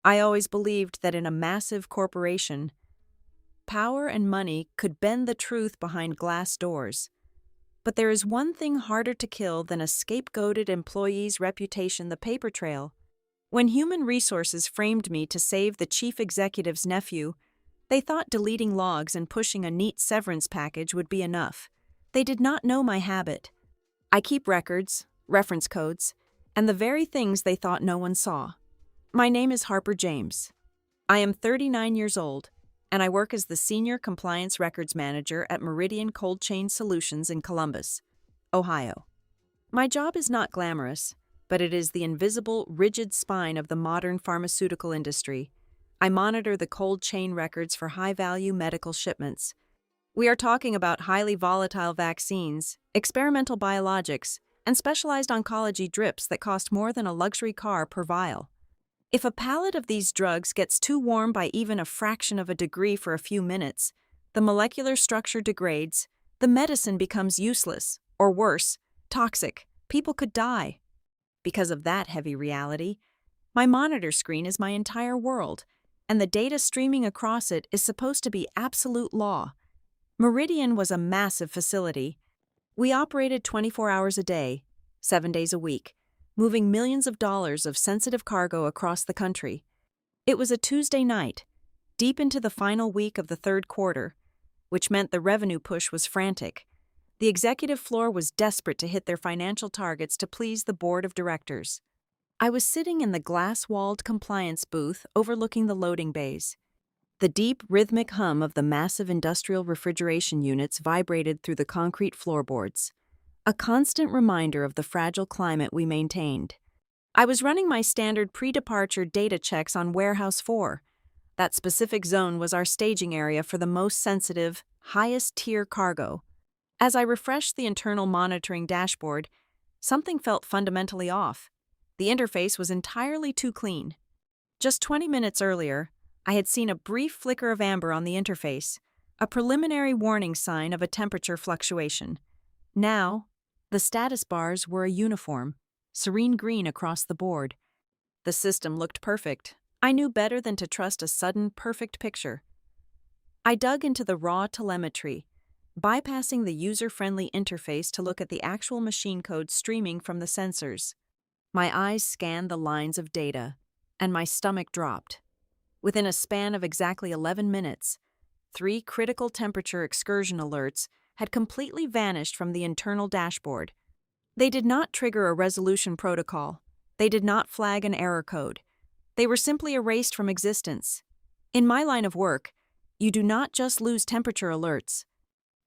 I always believed that in a massive corporation, power and money could bend the truth behind glass doors. But there is one thing harder to kill than a scapegoated employee's reputation: the paper trail. When human resources framed me to save the chief executive's nephew, they thought deleting logs and pushing a neat severance package would be enough. They did not know my habit. I keep records, reference codes, and the very things they thought no one saw. My name is Harper James. I am 39 years old, and I work as the Senior Compliance Records Manager at Meridian Cold Chain Solutions in Columbus, Ohio. My job is not glamorous, but it is the invisible, rigid spine of the modern pharmaceutical industry. I monitor the cold chain records for high-value medical shipments. We are talking about highly volatile vaccines, experimental biologics, and specialized oncology drips that cost more than a luxury car per vial. If a pallet of these drugs gets too warm by even a fraction of a degree for a few minutes, the molecular structure degrades, the medicine becomes useless, or worse, toxic. People could die. Because of that heavy reality, my monitor screen is my entire world, and the data streaming across it is supposed to be absolute law. Meridian was a massive facility. We operated 24 hours a day, 7 days a week, moving millions of dollars of sensitive cargo across the country. It was a Tuesday night, deep into the final week of the third quarter, which meant the revenue push was frantic. The executive floor was desperate to hit their financial targets to please the board of directors. I was sitting in the glass-walled compliance booth overlooking the loading bays. The deep, rhythmic hum of the massive industrial refrigeration units vibrated through the concrete floorboards, a constant reminder of the fragile climate we maintained. I was running my standard pre-departure data checks on Warehouse 4. That specific zone was our staging area for the most sensitive, highest-tier cargo. As I refreshed the internal monitoring dashboard, something felt fundamentally off. The interface was entirely too clean. Just 20 minutes earlier, I had seen a brief flicker of amber on the interface, a preliminary warning sign of a temperature fluctuation. Now, the status bars were a uniform, serene green across the board. The system looked perfect. I knew better than to trust a sudden, perfect picture. I dug into the raw telemetry, bypassing the user-friendly interface to look at the actual machine code streaming from the sensors. My eyes scanned the lines of data, and my stomach dropped. Within a span of exactly 11 minutes, 3 critical temperature excursion alerts had completely vanished from the internal dashboard. They did not trigger a resolution protocol. They did not flag an error code. They were simply erased from existence. In my line of work, you do not just lose temperature alerts.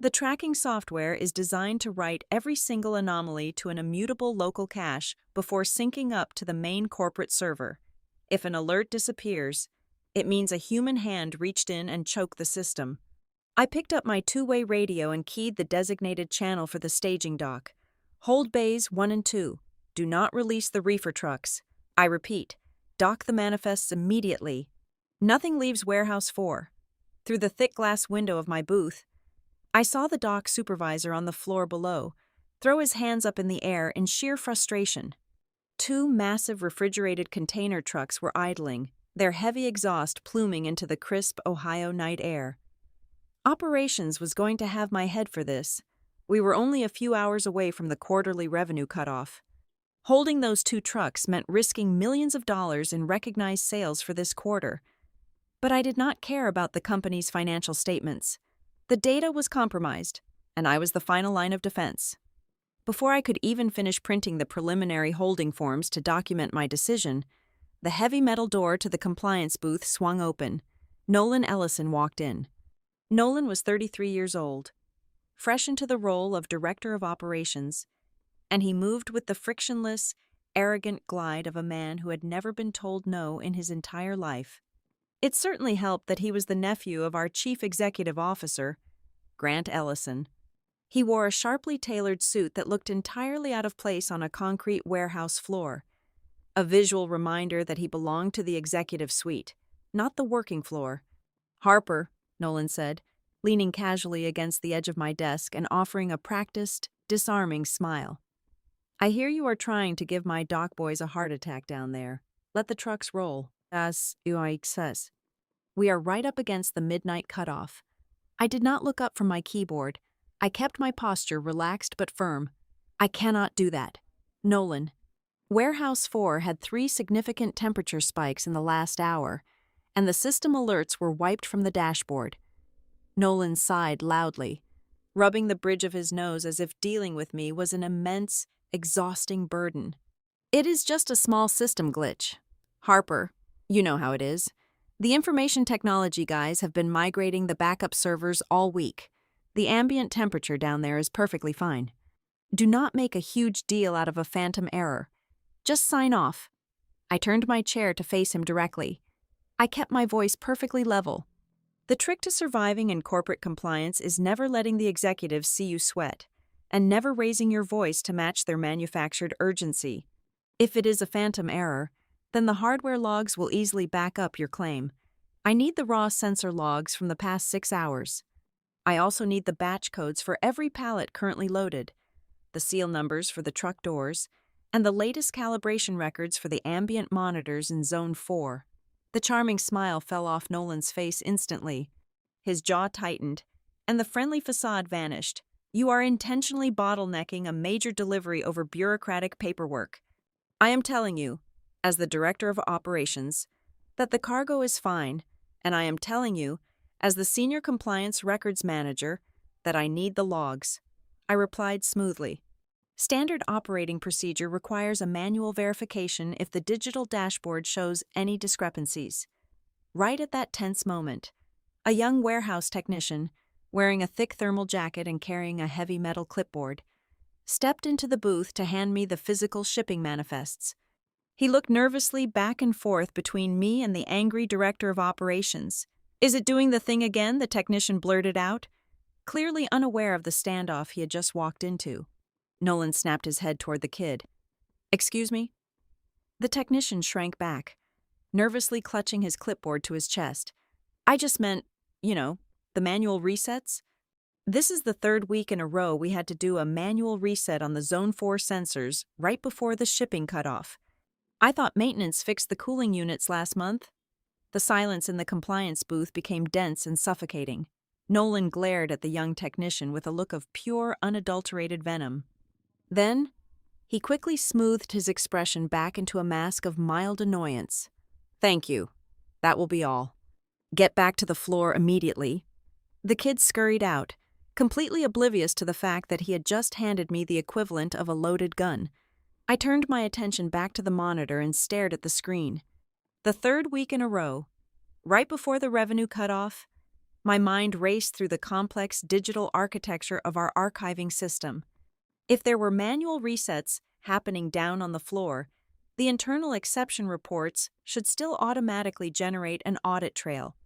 The tracking software is designed to write every single anomaly to an immutable local cache before syncing up to the main corporate server. If an alert disappears, it means a human hand reached in and choked the system. I picked up my two-way radio and keyed the designated channel for the staging dock. Hold bays 1 and 2. Do not release the reefer trucks. I repeat, dock the manifests immediately. Nothing leaves Warehouse 4. Through the thick glass window of my booth, I saw the dock supervisor on the floor below throw his hands up in the air in sheer frustration. 2 massive refrigerated container trucks were idling, their heavy exhaust pluming into the crisp Ohio night air. Operations was going to have my head for this. We were only a few hours away from the quarterly revenue cutoff. Holding those 2 trucks meant risking millions of dollars in recognized sales for this quarter. But I did not care about the company's financial statements. The data was compromised, and I was the final line of defense. Before I could even finish printing the preliminary holding forms to document my decision, the heavy metal door to the compliance booth swung open. Nolan Ellison walked in. Nolan was 33 years old, fresh into the role of Director of Operations, and he moved with the frictionless, arrogant glide of a man who had never been told no in his entire life. It certainly helped that he was the nephew of our Chief Executive Officer, Grant Ellison. He wore a sharply tailored suit that looked entirely out of place on a concrete warehouse floor, a visual reminder that he belonged to the executive suite, not the working floor. "Harper," Nolan said, leaning casually against the edge of my desk and offering a practiced, disarming smile. "I hear you are trying to give my dock boys a heart attack down there. Let the trucks roll." as UIXS. We are right up against the midnight cutoff. I did not look up from my keyboard. I kept my posture relaxed but firm. I cannot do that. Nolan. Warehouse 4 had 3 significant temperature spikes in the last hour, and the system alerts were wiped from the dashboard. Nolan sighed loudly, rubbing the bridge of his nose as if dealing with me was an immense, exhausting burden. It is just a small system glitch. Harper, you know how it is. The information technology guys have been migrating the backup servers all week. The ambient temperature down there is perfectly fine. Do not make a huge deal out of a phantom error. Just sign off. I turned my chair to face him directly. I kept my voice perfectly level. The trick to surviving in corporate compliance is never letting the executives see you sweat, and never raising your voice to match their manufactured urgency. If it is a phantom error, then the hardware logs will easily back up your claim. I need the raw sensor logs from the past 6 hours. I also need the batch codes for every pallet currently loaded, the seal numbers for the truck doors, and the latest calibration records for the ambient monitors in Zone 4. The charming smile fell off Nolan's face instantly. His jaw tightened, and the friendly facade vanished. You are intentionally bottlenecking a major delivery over bureaucratic paperwork. I am telling you, as the Director of Operations, that the cargo is fine, and I am telling you, as the Senior Compliance Records Manager, that I need the logs. I replied smoothly. Standard operating procedure requires a manual verification if the digital dashboard shows any discrepancies. Right at that tense moment, a young warehouse technician, wearing a thick thermal jacket and carrying a heavy metal clipboard, stepped into the booth to hand me the physical shipping manifests. He looked nervously back and forth between me and the angry Director of Operations. "Is it doing the thing again?" the technician blurted out, clearly unaware of the standoff he had just walked into. Nolan snapped his head toward the kid. "Excuse me?" The technician shrank back, nervously clutching his clipboard to his chest. "I just meant, the manual resets. This is the 3rd week in a row we had to do a manual reset on the Zone 4 sensors right before the shipping cutoff. I thought maintenance fixed the cooling units last month." The silence in the compliance booth became dense and suffocating. Nolan glared at the young technician with a look of pure, unadulterated venom. Then, he quickly smoothed his expression back into a mask of mild annoyance. "Thank you. That will be all. Get back to the floor immediately." The kid scurried out, completely oblivious to the fact that he had just handed me the equivalent of a loaded gun. I turned my attention back to the monitor and stared at the screen. The 3rd week in a row, right before the revenue cutoff, my mind raced through the complex digital architecture of our archiving system. If there were manual resets happening down on the floor, the internal exception reports should still automatically generate an audit trail.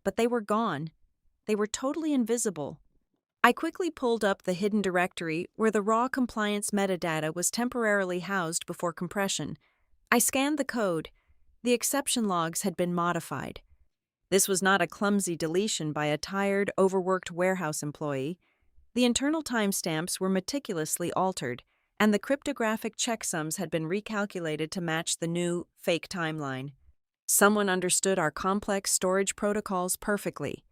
But they were gone. They were totally invisible. I quickly pulled up the hidden directory where the raw compliance metadata was temporarily housed before compression. I scanned the code. The exception logs had been modified. This was not a clumsy deletion by a tired, overworked warehouse employee. The internal timestamps were meticulously altered, and the cryptographic checksums had been recalculated to match the new, fake timeline. Someone understood our complex storage protocols perfectly.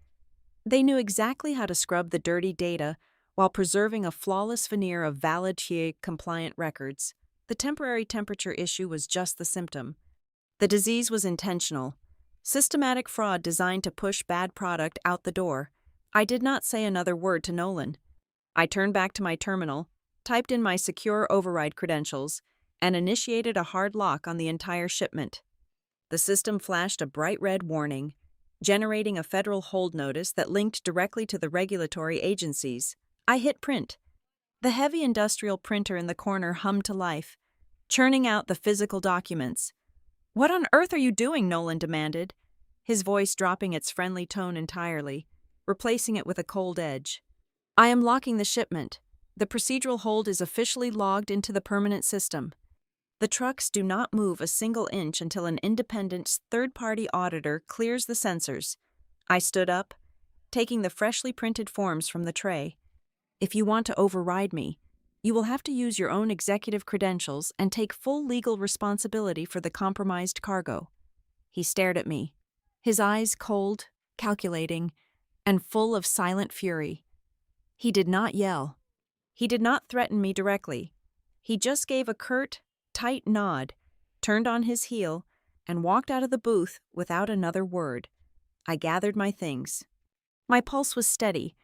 They knew exactly how to scrub the dirty data while preserving a flawless veneer of valid TIA-compliant records. The temporary temperature issue was just the symptom. The disease was intentional. Systematic fraud designed to push bad product out the door. I did not say another word to Nolan. I turned back to my terminal, typed in my secure override credentials, and initiated a hard lock on the entire shipment. The system flashed a bright red warning, generating a federal hold notice that linked directly to the regulatory agencies. I hit print. The heavy industrial printer in the corner hummed to life, churning out the physical documents. "What on earth are you doing?" Nolan demanded, his voice dropping its friendly tone entirely, replacing it with a cold edge. "I am locking the shipment. The procedural hold is officially logged into the permanent system. The trucks do not move a single inch until an independent third-party auditor clears the sensors." I stood up, taking the freshly printed forms from the tray. "If you want to override me, you will have to use your own executive credentials and take full legal responsibility for the compromised cargo." He stared at me, his eyes cold, calculating, and full of silent fury. He did not yell. He did not threaten me directly. He just gave a curt, tight nod, turned on his heel, and walked out of the booth without another word. I gathered my things. My pulse was steady,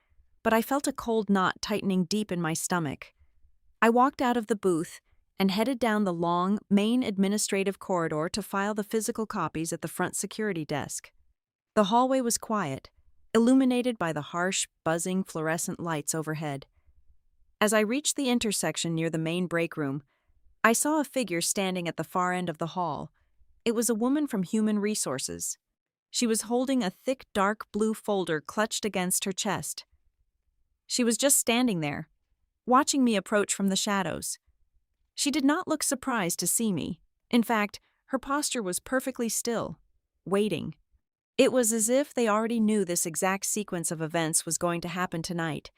but I felt a cold knot tightening deep in my stomach. I walked out of the booth and headed down the long, main administrative corridor to file the physical copies at the front security desk. The hallway was quiet, illuminated by the harsh, buzzing fluorescent lights overhead. As I reached the intersection near the main break room, I saw a figure standing at the far end of the hall. It was a woman from Human Resources. She was holding a thick, dark blue folder clutched against her chest. She was just standing there, watching me approach from the shadows. She did not look surprised to see me. In fact, her posture was perfectly still, waiting. It was as if they already knew this exact sequence of events was going to happen tonight,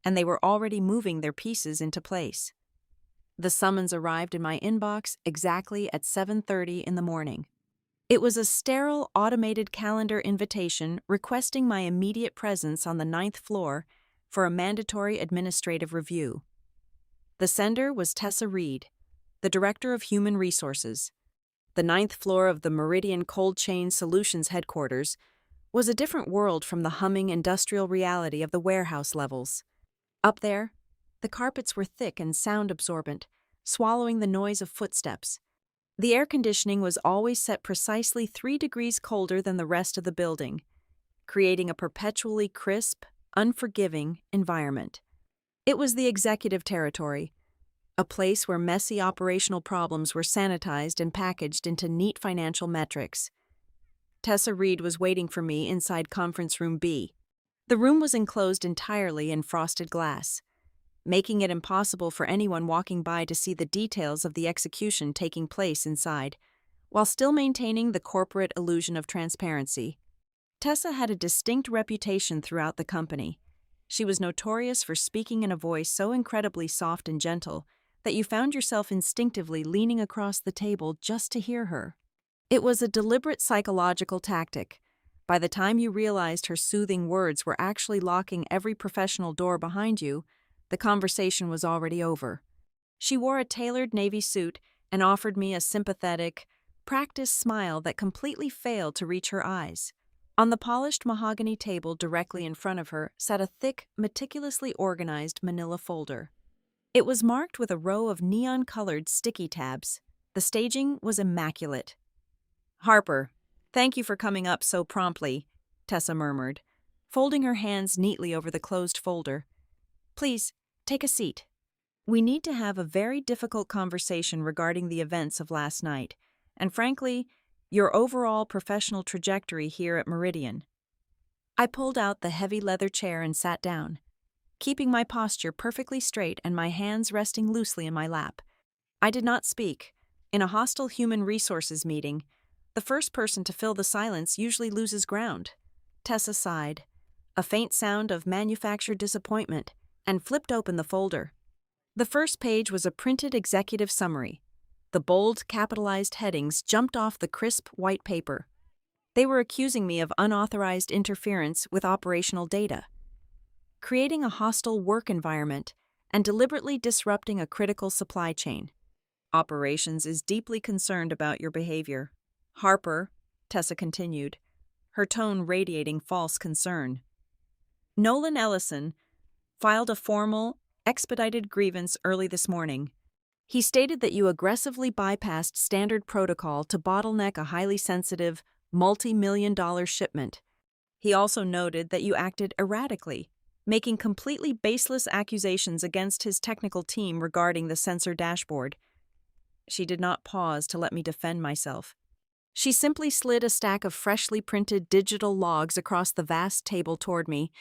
and they were already moving their pieces into place. The summons arrived in my inbox exactly at 7:30 in the morning. It was a sterile, automated calendar invitation requesting my immediate presence on the 9th floor for a mandatory administrative review. The sender was Tessa Reed, the Director of Human Resources. The 9th floor of the Meridian Cold Chain Solutions headquarters was a different world from the humming industrial reality of the warehouse levels. Up there, the carpets were thick and sound-absorbent, swallowing the noise of footsteps. The air conditioning was always set precisely 3 degrees colder than the rest of the building, creating a perpetually crisp, unforgiving environment. It was the executive territory, a place where messy operational problems were sanitized and packaged into neat financial metrics. Tessa Reed was waiting for me inside Conference Room B. The room was enclosed entirely in frosted glass, making it impossible for anyone walking by to see the details of the execution taking place inside, while still maintaining the corporate illusion of transparency. Tessa had a distinct reputation throughout the company. She was notorious for speaking in a voice so incredibly soft and gentle that you found yourself instinctively leaning across the table just to hear her. It was a deliberate psychological tactic. By the time you realized her soothing words were actually locking every professional door behind you, the conversation was already over. She wore a tailored navy suit and offered me a sympathetic, practiced smile that completely failed to reach her eyes. On the polished mahogany table directly in front of her sat a thick, meticulously organized manila folder. It was marked with a row of neon-colored sticky tabs. The staging was immaculate. "Harper, thank you for coming up so promptly," Tessa murmured, folding her hands neatly over the closed folder. "Please, take a seat. We need to have a very difficult conversation regarding the events of last night, and frankly, your overall professional trajectory here at Meridian." I pulled out the heavy leather chair and sat down, keeping my posture perfectly straight and my hands resting loosely in my lap. I did not speak. In a hostile human resources meeting, the first person to fill the silence usually loses ground. Tessa sighed, a faint sound of manufactured disappointment, and flipped open the folder. The first page was a printed executive summary. The bold, capitalized headings jumped off the crisp white paper. They were accusing me of unauthorized interference with operational data, creating a hostile work environment, and deliberately disrupting a critical supply chain. "Operations is deeply concerned about your behavior. Harper," Tessa continued, her tone radiating false concern. "Nolan Ellison filed a formal, expedited grievance early this morning. He stated that you aggressively bypassed standard protocol to bottleneck a highly sensitive, multi-million-dollar shipment. He also noted that you acted erratically, making completely baseless accusations against his technical team regarding the sensor dashboard." She did not pause to let me defend myself. She simply slid a stack of freshly printed digital logs across the vast table toward me.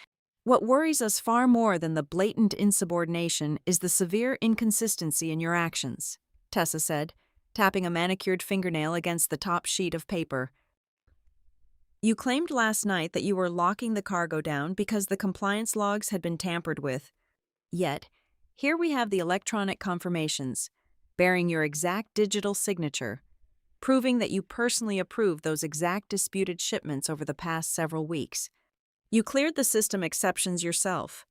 "What worries us far more than the blatant insubordination is the severe inconsistency in your actions," Tessa said, tapping a manicured fingernail against the top sheet of paper. "You claimed last night that you were locking the cargo down because the compliance logs had been tampered with. Yet, here we have the electronic confirmations, bearing your exact digital signature. proving that you personally approved those exact disputed shipments over the past several weeks. You cleared the system exceptions yourself.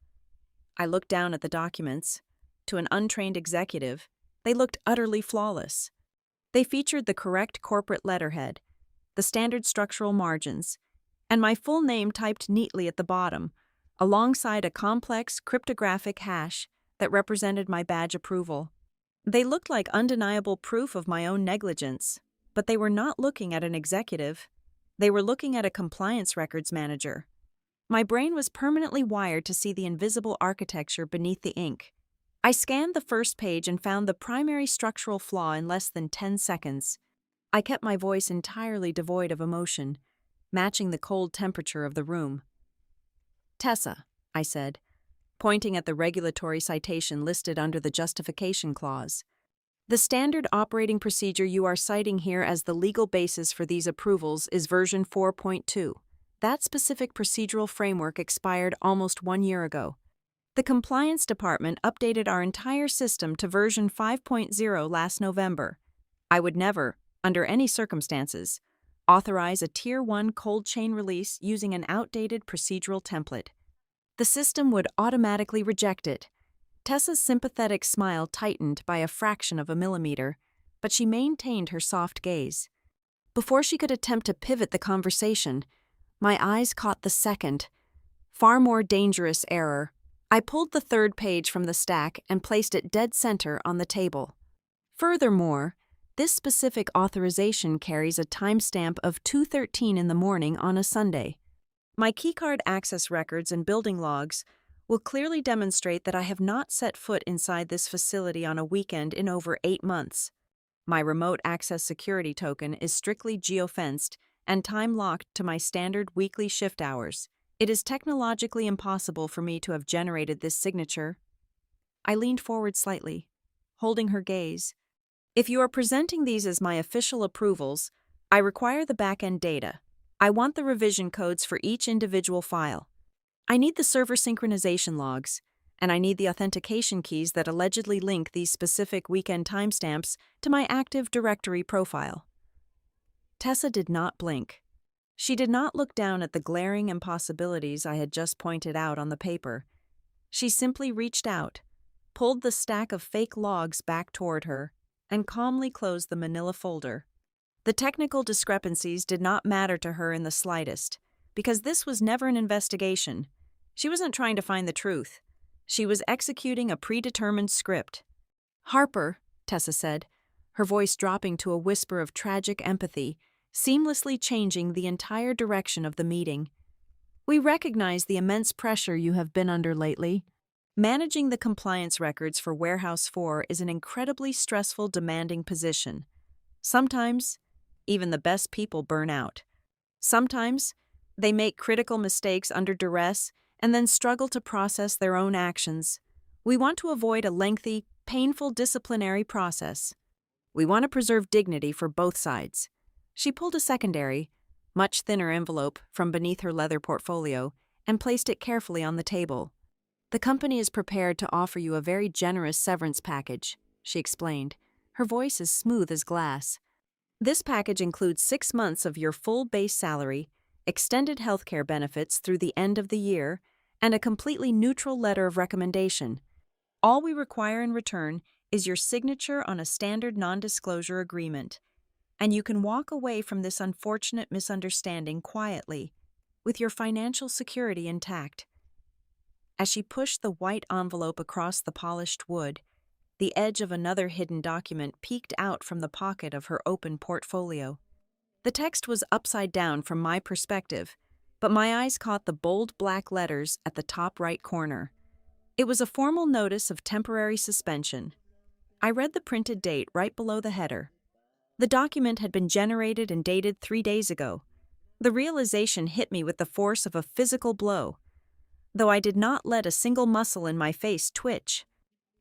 I looked down at the documents. To an untrained executive, they looked utterly flawless. They featured the correct corporate letterhead, the standard structural margins, and my full name typed neatly at the bottom, alongside a complex cryptographic hash that represented my badge approval. They looked like undeniable proof of my own negligence, but they were not looking at an executive. They were looking at a compliance records manager. My brain was permanently wired to see the invisible architecture beneath the ink. I scanned the first page and found the primary structural flaw in less than 10 seconds. I kept my voice entirely devoid of emotion, matching the cold temperature of the room. "Tessa," I said, pointing at the regulatory citation listed under the justification clause. "The standard operating procedure you are citing here as the legal basis for these approvals is version 4.2. That specific procedural framework expired almost 1 year ago. The compliance department updated our entire system to version 5.0 last November. I would never, under any circumstances, authorize a Tier 1 cold chain release using an outdated procedural template. The system would automatically reject it." Tessa's sympathetic smile tightened by a fraction of a millimeter, but she maintained her soft gaze. Before she could attempt to pivot the conversation, my eyes caught the second, far more dangerous error. I pulled the third page from the stack and placed it dead center on the table. Furthermore, this specific authorization carries a timestamp of 2:13 in the morning on a Sunday. My keycard access records and building logs will clearly demonstrate that I have not set foot inside this facility on a weekend in over 8 months. My remote access security token is strictly geofenced and time-locked to my standard weekly shift hours. It is technologically impossible for me to have generated this signature. I leaned forward slightly, holding her gaze. "If you are presenting these as my official approvals, I require the back-end data. I want the revision codes for each individual file. I need the server synchronization logs, and I need the authentication keys that allegedly link these specific weekend timestamps to my Active Directory profile." Tessa did not blink. She did not look down at the glaring impossibilities I had just pointed out on the paper. She simply reached out, pulled the stack of fake logs back toward her, and calmly closed the manila folder. The technical discrepancies did not matter to her in the slightest, because this was never an investigation. She wasn't trying to find the truth. She was executing a predetermined script. "Harper," Tessa said, her voice dropping to a whisper of tragic empathy, seamlessly changing the entire direction of the meeting. "We recognize the immense pressure you have been under lately. Managing the compliance records for Warehouse 4 is an incredibly stressful, demanding position. Sometimes, even the best people burn out. Sometimes, they make critical mistakes under duress and then struggle to process their own actions. We want to avoid a lengthy, painful disciplinary process. We want to preserve dignity for both sides." She pulled a secondary, much thinner envelope from beneath her leather portfolio and placed it carefully on the table. "The company is prepared to offer you a very generous severance package," she explained, her voice as smooth as glass. "This package includes 6 months of your full base salary, extended healthcare benefits through the end of the year, and a completely neutral letter of recommendation. All we require in return is your signature on a standard non-disclosure agreement. And you can walk away from this unfortunate misunderstanding quietly, with your financial security intact." As she pushed the white envelope across the polished wood, the edge of another hidden document peeked out from the pocket of her open portfolio. The text was upside down from my perspective, but my eyes caught the bold black letters at the top right corner. It was a formal notice of temporary suspension. I read the printed date right below the header. The document had been generated and dated 3 days ago. The realization hit me with the force of a physical blow, though I did not let a single muscle in my face twitch.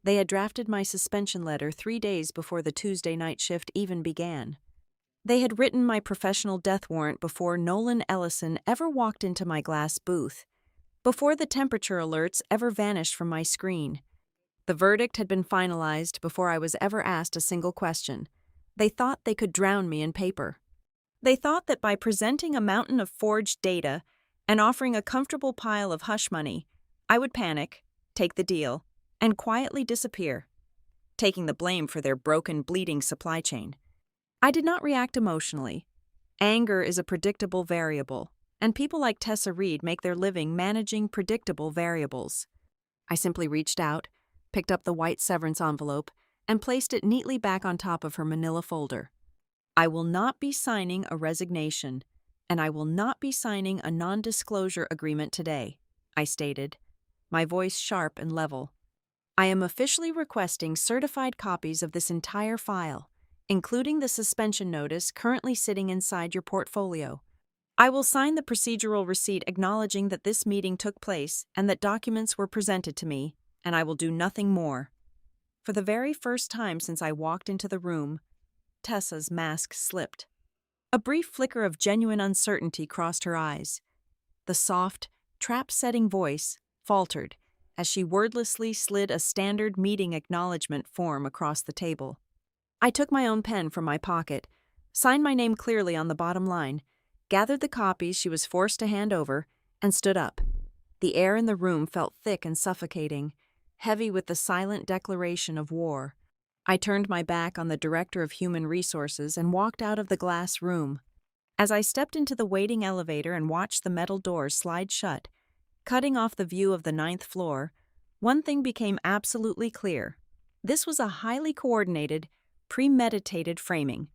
They had drafted my suspension letter 3 days before the Tuesday night shift even began. They had written my professional death warrant before Nolan Ellison ever walked into my glass booth, before the temperature alerts ever vanished from my screen. The verdict had been finalized before I was ever asked a single question. They thought they could drown me in paper. They thought that by presenting a mountain of forged data and offering a comfortable pile of hush money, I would panic, take the deal, and quietly disappear, taking the blame for their broken, bleeding supply chain. I did not react emotionally. Anger is a predictable variable, and people like Tessa Reed make their living managing predictable variables. I simply reached out, picked up the white severance envelope, and placed it neatly back on top of her manila folder. I will not be signing a resignation, and I will not be signing a non-disclosure agreement today, I stated, my voice sharp and level. I am officially requesting certified copies of this entire file, including the suspension notice currently sitting inside your portfolio. I will sign the procedural receipt acknowledging that this meeting took place and that documents were presented to me, and I will do nothing more. For the very first time since I walked into the room, Tessa's mask slipped. A brief flicker of genuine uncertainty crossed her eyes. The soft, trap-setting voice faltered as she wordlessly slid a standard meeting acknowledgement form across the table. I took my own pen from my pocket, signed my name clearly on the bottom line, gathered the copies she was forced to hand over, and stood up. The air in the room felt thick and suffocating, heavy with the silent declaration of war. I turned my back on the Director of Human Resources and walked out of the glass room. As I stepped into the waiting elevator and watched the metal doors slide shut, cutting off the view of the 9th floor, one thing became absolutely clear. This was a highly coordinated, premeditated framing.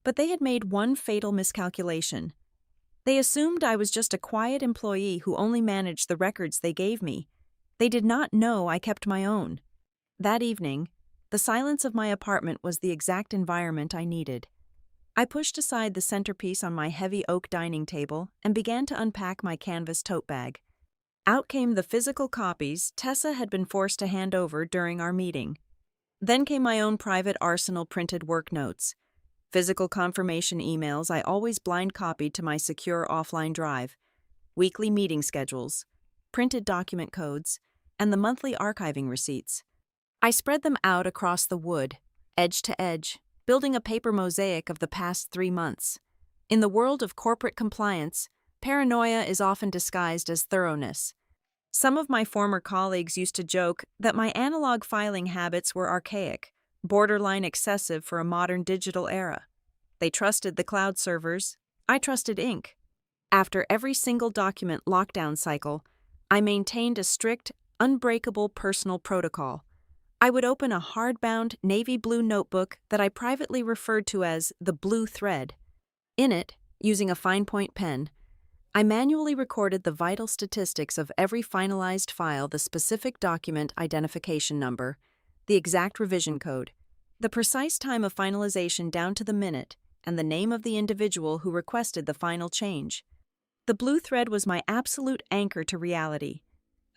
But they had made one fatal miscalculation. They assumed I was just a quiet employee who only managed the records they gave me. They did not know I kept my own. That evening, the silence of my apartment was the exact environment I needed. I pushed aside the centerpiece on my heavy oak dining table and began to unpack my canvas tote bag. Out came the physical copies Tessa had been forced to hand over during our meeting. Then came my own private arsenal printed work notes, physical confirmation emails I always blind copied to my secure offline drive, weekly meeting schedules, printed document codes, and the monthly archiving receipts. I spread them out across the wood, edge to edge, building a paper mosaic of the past 3 months. In the world of corporate compliance, paranoia is often disguised as thoroughness. Some of my former colleagues used to joke that my analog filing habits were archaic, borderline excessive for a modern digital era. They trusted the cloud servers. I trusted ink. After every single document lockdown cycle, I maintained a strict, unbreakable personal protocol. I would open a hardbound navy blue notebook that I privately referred to as the blue thread. In it, using a fine-point pen, I manually recorded the vital statistics of every finalized file, the specific document identification number, the exact revision code, the precise time of finalization down to the minute, and the name of the individual who requested the final change. The blue thread was my absolute anchor to reality.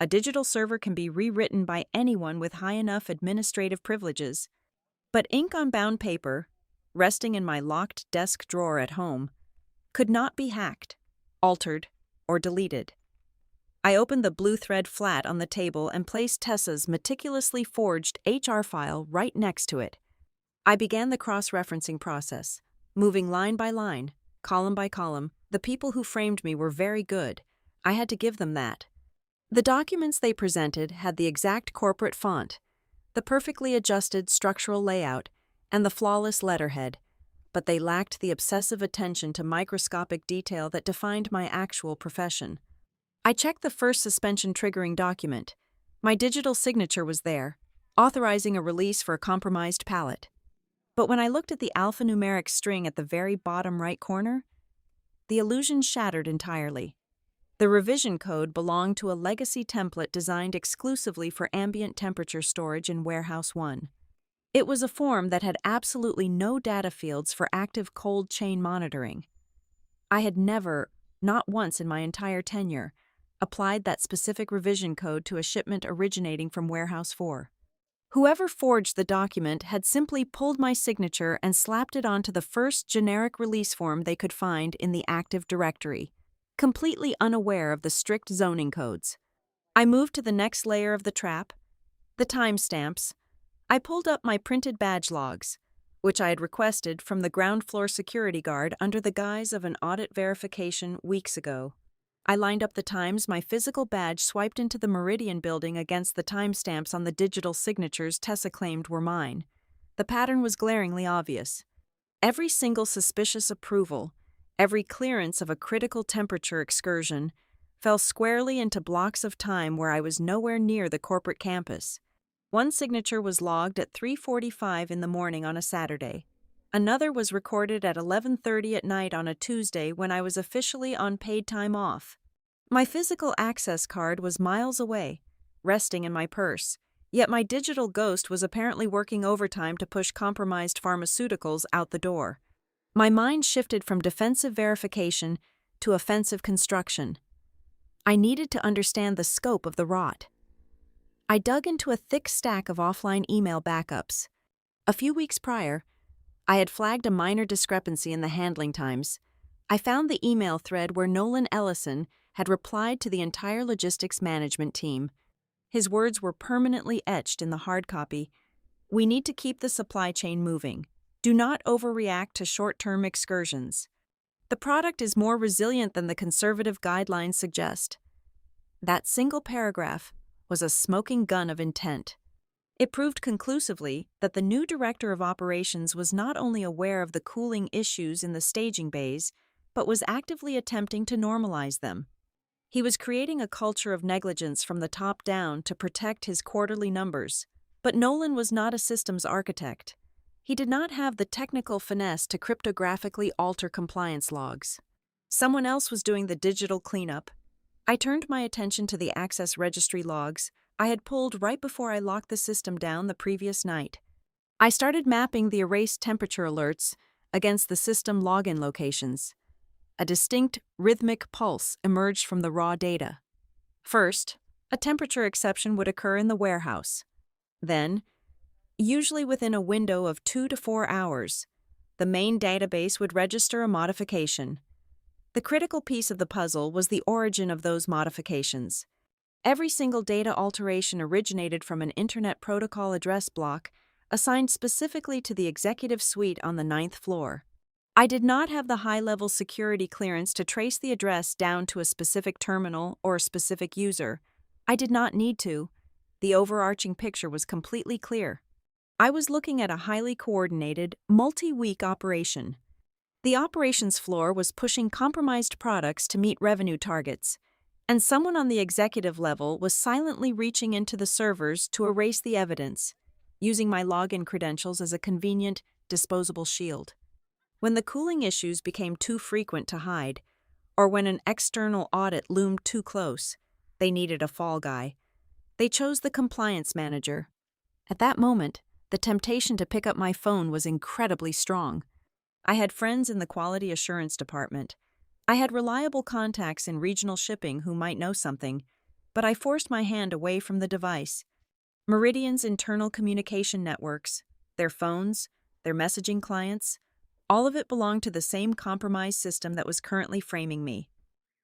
A digital server can be rewritten by anyone with high enough administrative privileges. But ink on bound paper, resting in my locked desk drawer at home, could not be hacked, altered, or deleted. I opened the blue thread flat on the table and placed Tessa's meticulously forged HR file right next to it. I began the cross-referencing process, moving line by line, column by column. The people who framed me were very good. I had to give them that. The documents they presented had the exact corporate font, the perfectly adjusted structural layout, and the flawless letterhead, but they lacked the obsessive attention to microscopic detail that defined my actual profession. I checked the first suspension-triggering document. My digital signature was there, authorizing a release for a compromised pallet. But when I looked at the alphanumeric string at the very bottom right corner, the illusion shattered entirely. The revision code belonged to a legacy template designed exclusively for ambient temperature storage in Warehouse 1. It was a form that had absolutely no data fields for active cold chain monitoring. I had never, not once in my entire tenure, applied that specific revision code to a shipment originating from Warehouse 4. Whoever forged the document had simply pulled my signature and slapped it onto the first generic release form they could find in the Active Directory, completely unaware of the strict zoning codes. I moved to the next layer of the trap, the timestamps. I pulled up my printed badge logs. which I had requested from the ground floor security guard under the guise of an audit verification weeks ago. I lined up the times my physical badge swiped into the Meridian building against the timestamps on the digital signatures Tessa claimed were mine. The pattern was glaringly obvious. Every single suspicious approval, every clearance of a critical temperature excursion, fell squarely into blocks of time where I was nowhere near the corporate campus. One signature was logged at 3:45 in the morning on a Saturday. Another was recorded at 11:30 at night on a Tuesday when I was officially on paid time off. My physical access card was miles away, resting in my purse, yet my digital ghost was apparently working overtime to push compromised pharmaceuticals out the door. My mind shifted from defensive verification to offensive construction. I needed to understand the scope of the rot. I dug into a thick stack of offline email backups. A few weeks prior, I had flagged a minor discrepancy in the handling times. I found the email thread where Nolan Ellison had replied to the entire logistics management team. His words were permanently etched in the hard copy. "We need to keep the supply chain moving. Do not overreact to short-term excursions. The product is more resilient than the conservative guidelines suggest." That single paragraph was a smoking gun of intent. It proved conclusively that the new director of operations was not only aware of the cooling issues in the staging bays, but was actively attempting to normalize them. He was creating a culture of negligence from the top down to protect his quarterly numbers. But Nolan was not a systems architect. He did not have the technical finesse to cryptographically alter compliance logs. Someone else was doing the digital cleanup. I turned my attention to the Access Registry logs I had pulled right before I locked the system down the previous night. I started mapping the erased temperature alerts against the system login locations. A distinct, rhythmic pulse emerged from the raw data. First, a temperature exception would occur in the warehouse. Then, usually within a window of 2 to 4 hours, the main database would register a modification. The critical piece of the puzzle was the origin of those modifications. Every single data alteration originated from an Internet Protocol address block assigned specifically to the executive suite on the 9th floor. I did not have the high-level security clearance to trace the address down to a specific terminal or a specific user. I did not need to. The overarching picture was completely clear. I was looking at a highly coordinated, multi-week operation. The operations floor was pushing compromised products to meet revenue targets, and someone on the executive level was silently reaching into the servers to erase the evidence, using my login credentials as a convenient, disposable shield. When the cooling issues became too frequent to hide, or when an external audit loomed too close, they needed a fall guy. They chose the compliance manager. At that moment, the temptation to pick up my phone was incredibly strong. I had friends in the quality assurance department. I had reliable contacts in regional shipping who might know something, but I forced my hand away from the device. Meridian's internal communication networks, their phones, their messaging clients, all of it belonged to the same compromised system that was currently framing me.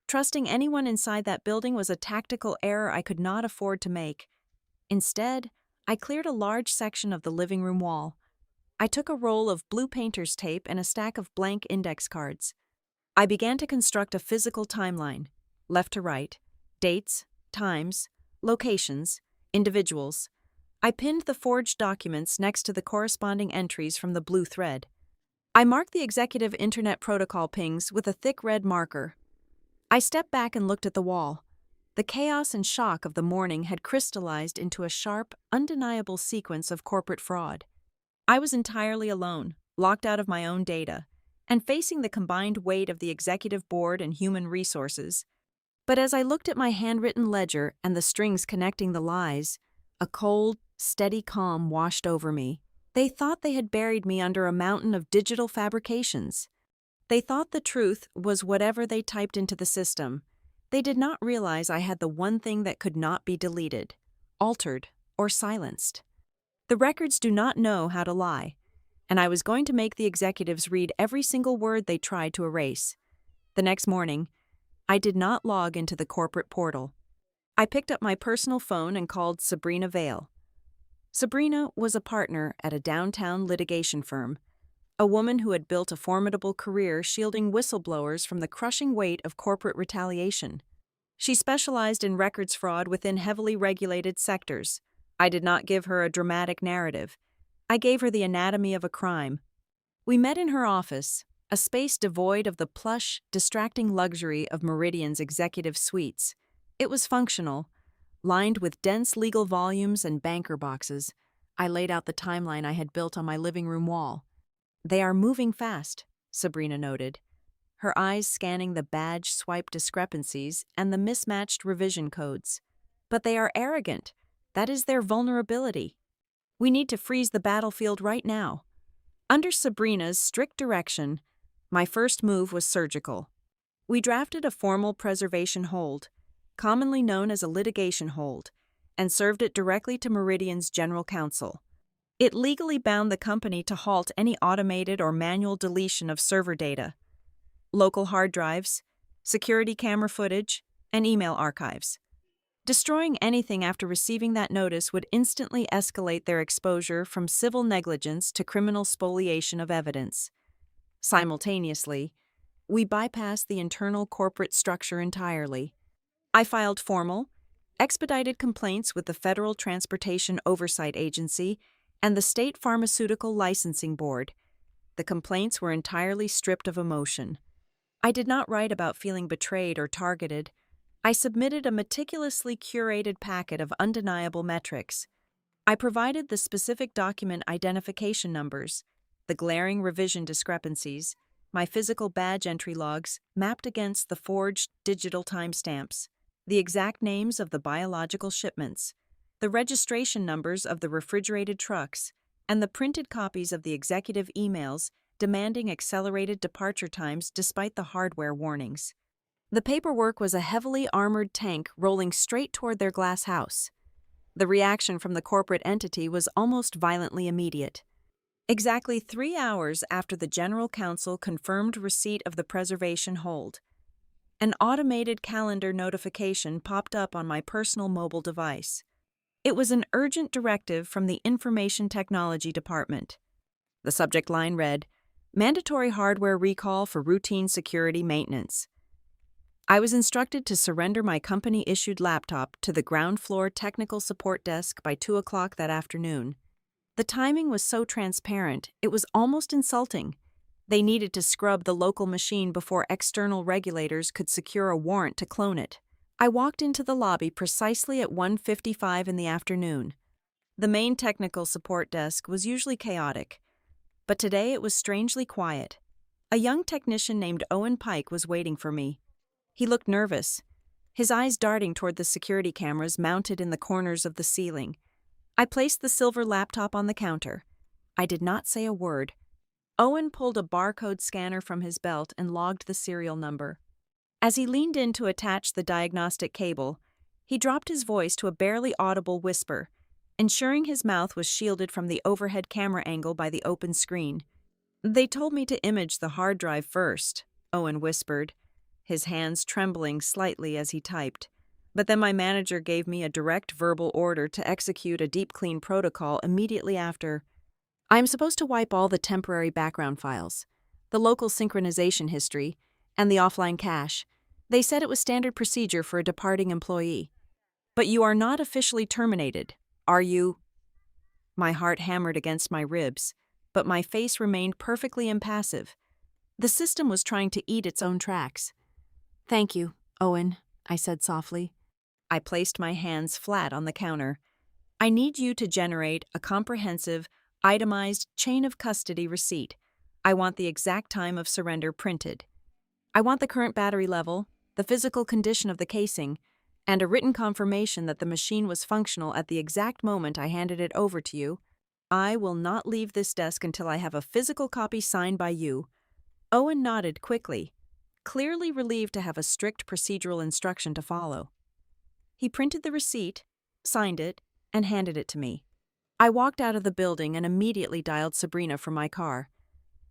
Trusting anyone inside that building was a tactical error I could not afford to make. Instead, I cleared a large section of the living room wall. I took a roll of blue painter's tape and a stack of blank index cards. I began to construct a physical timeline, left to right, dates, times, locations, individuals. I pinned the forged documents next to the corresponding entries from the blue thread. I marked the executive Internet Protocol pings with a thick red marker. I stepped back and looked at the wall. The chaos and shock of the morning had crystallized into a sharp, undeniable sequence of corporate fraud. I was entirely alone, locked out of my own data, and facing the combined weight of the executive board and human resources. But as I looked at my handwritten ledger and the strings connecting the lies, a cold, steady calm washed over me. They thought they had buried me under a mountain of digital fabrications. They thought the truth was whatever they typed into the system. They did not realize I had the one thing that could not be deleted, altered, or silenced. The records do not know how to lie, and I was going to make the executives read every single word they tried to erase. The next morning, I did not log into the corporate portal. I picked up my personal phone and called Sabrina Vale. Sabrina was a partner at a downtown litigation firm. a woman who had built a formidable career shielding whistleblowers from the crushing weight of corporate retaliation. She specialized in records fraud within heavily regulated sectors. I did not give her a dramatic narrative. I gave her the anatomy of a crime. We met in her office, a space devoid of the plush, distracting luxury of Meridian's executive suites. It was functional, lined with dense legal volumes and banker boxes. I laid out the timeline I had built on my living room wall. "They are moving fast," Sabrina noted, her eyes scanning the badge swipe discrepancies and the mismatched revision codes. "But they are arrogant. That is their vulnerability. We need to freeze the battlefield right now." Under Sabrina's strict direction, my first move was surgical. We drafted a formal preservation hold, commonly known as a litigation hold, and served it directly to Meridian's general counsel. It legally bound the company to halt any automated or manual deletion of server data, local hard drives, security camera footage, and email archives. Destroying anything after receiving that notice would instantly escalate their exposure from civil negligence to criminal spoliation of evidence. Simultaneously, we bypassed the internal corporate structure entirely. I filed formal, expedited complaints with the Federal Transportation Oversight Agency and the State Pharmaceutical Licensing Board. The complaints were entirely stripped of emotion. I did not write about feeling betrayed or targeted. I submitted a meticulously curated packet of undeniable metrics. I provided the specific document identification numbers, the glaring revision discrepancies, my physical badge entry logs mapped against the forged digital timestamps, the exact names of the biological shipments, the registration numbers of the refrigerated trucks, and the printed copies of the executive emails demanding accelerated departure times despite the hardware warnings. The paperwork was a heavily armored tank rolling straight toward their glass house. The reaction from the corporate entity was almost violently immediate. Exactly 3 hours after the General Counsel confirmed receipt of the preservation hold, an automated calendar notification popped up on my personal mobile device. It was an urgent directive from the Information Technology Department. The subject line read, "Mandatory hardware recall for routine security maintenance." I was instructed to surrender my company-issued laptop to the ground floor technical support desk by 2 o'clock that afternoon. The timing was so transparent, it was almost insulting. They needed to scrub the local machine before external regulators could secure a warrant to clone it. I walked into the lobby precisely at 1:55 in the afternoon. The main technical support desk was usually chaotic, but today it was strangely quiet. A young technician named Owen Pike was waiting for me. He looked nervous, his eyes darting toward the security cameras mounted in the corners of the ceiling. I placed the silver laptop on the counter. I did not say a word. Owen pulled a barcode scanner from his belt and logged the serial number. As he leaned in to attach the diagnostic cable, he dropped his voice to a barely audible whisper, ensuring his mouth was shielded from the overhead camera angle by the open screen. "They told me to image the hard drive first," Owen whispered, his hands trembling slightly as he typed. "But then my manager gave me a direct verbal order to execute a deep clean protocol immediately after. I am supposed to wipe all the temporary background files, the local synchronization history, and the offline cache. They said it was standard procedure for a departing employee. But you are not officially terminated, are you?" My heart hammered against my ribs, but my face remained perfectly impassive. The system was trying to eat its own tracks. "Thank you, Owen," I said softly. I placed my hands flat on the counter. "I need you to generate a comprehensive, itemized chain of custody receipt. I want the exact time of surrender printed. I want the current battery level, the physical condition of the casing, and a written confirmation that the machine was functional at the exact moment I handed it over to you. I will not leave this desk until I have a physical copy signed by you." Owen nodded quickly, clearly relieved to have a strict procedural instruction to follow. He printed the receipt, signed it, and handed it to me. I walked out of the building and immediately dialed Sabrina from my car.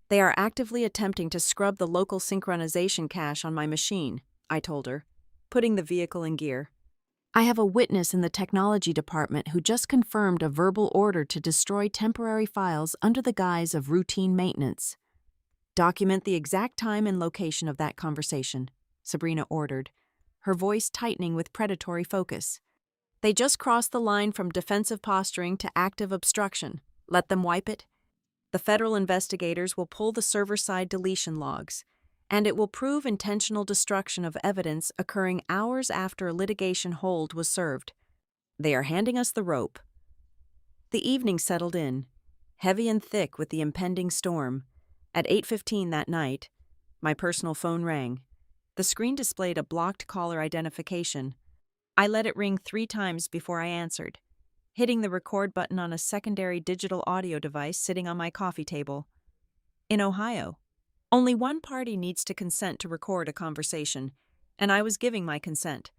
"They are actively attempting to scrub the local synchronization cache on my machine," I told her, putting the vehicle in gear. I have a witness in the technology department who just confirmed a verbal order to destroy temporary files under the guise of routine maintenance. Document the exact time and location of that conversation, Sabrina ordered, her voice tightening with predatory focus. They just crossed the line from defensive posturing to active obstruction. Let them wipe it. The federal investigators will pull the server-side deletion logs, and it will prove intentional destruction of evidence occurring hours after a litigation hold was served. They are handing us the rope. The evening settled in, heavy and thick with the impending storm. At 8:15 that night, my personal phone rang. The screen displayed a blocked caller identification. I let it ring 3 times before I answered, hitting the record button on a secondary digital audio device sitting on my coffee table. In Ohio, only one party needs to consent to record a conversation, and I was giving my consent.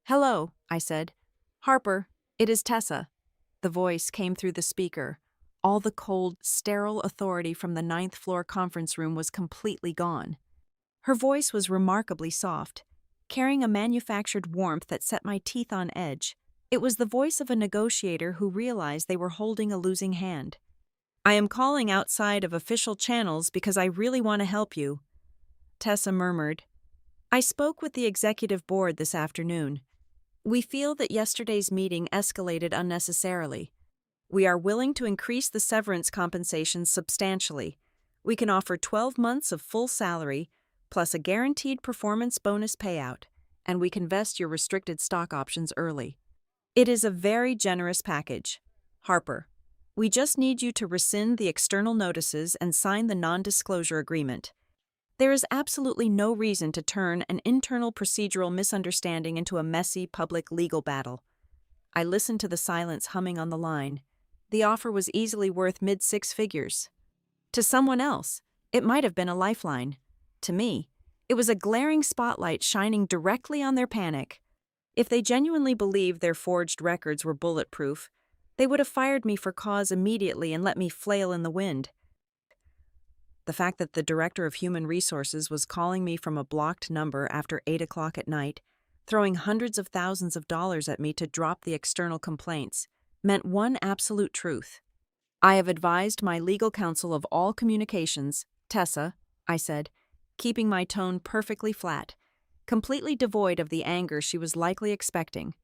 "Hello," I said. "Harper, it is Tessa." The voice came through the speaker. All the cold, sterile authority from the 9th floor conference room was completely gone. Her voice was remarkably soft, carrying a manufactured warmth that set my teeth on edge. It was the voice of a negotiator who realized they were holding a losing hand. "I am calling outside of official channels because I really want to help you," Tessa murmured. "I spoke with the executive board this afternoon. We feel that yesterday's meeting escalated unnecessarily. We are willing to increase the severance compensation substantially. We can offer 12 months of full salary, plus a guaranteed performance bonus payout, and we can vest your restricted stock options early. It is a very generous package. Harper, we just need you to rescind the external notices and sign the non-disclosure agreement. There is absolutely no reason to turn an internal procedural misunderstanding into a messy public legal battle." I listened to the silence humming on the line. The offer was easily worth mid-6 figures. To someone else, it might have been a lifeline. To me, it was a glaring spotlight shining directly on their panic. If they genuinely believed their forged records were bulletproof, they would have fired me for cause immediately and let me flail in the wind. The fact that the director of human resources was calling me from a blocked number after 8 o'clock at night, throwing hundreds of thousands of dollars at me to drop the external complaints, meant one absolute truth. "I have advised my legal counsel of all communications, Tessa," I said, keeping my tone perfectly flat, completely devoid of the anger she was likely expecting.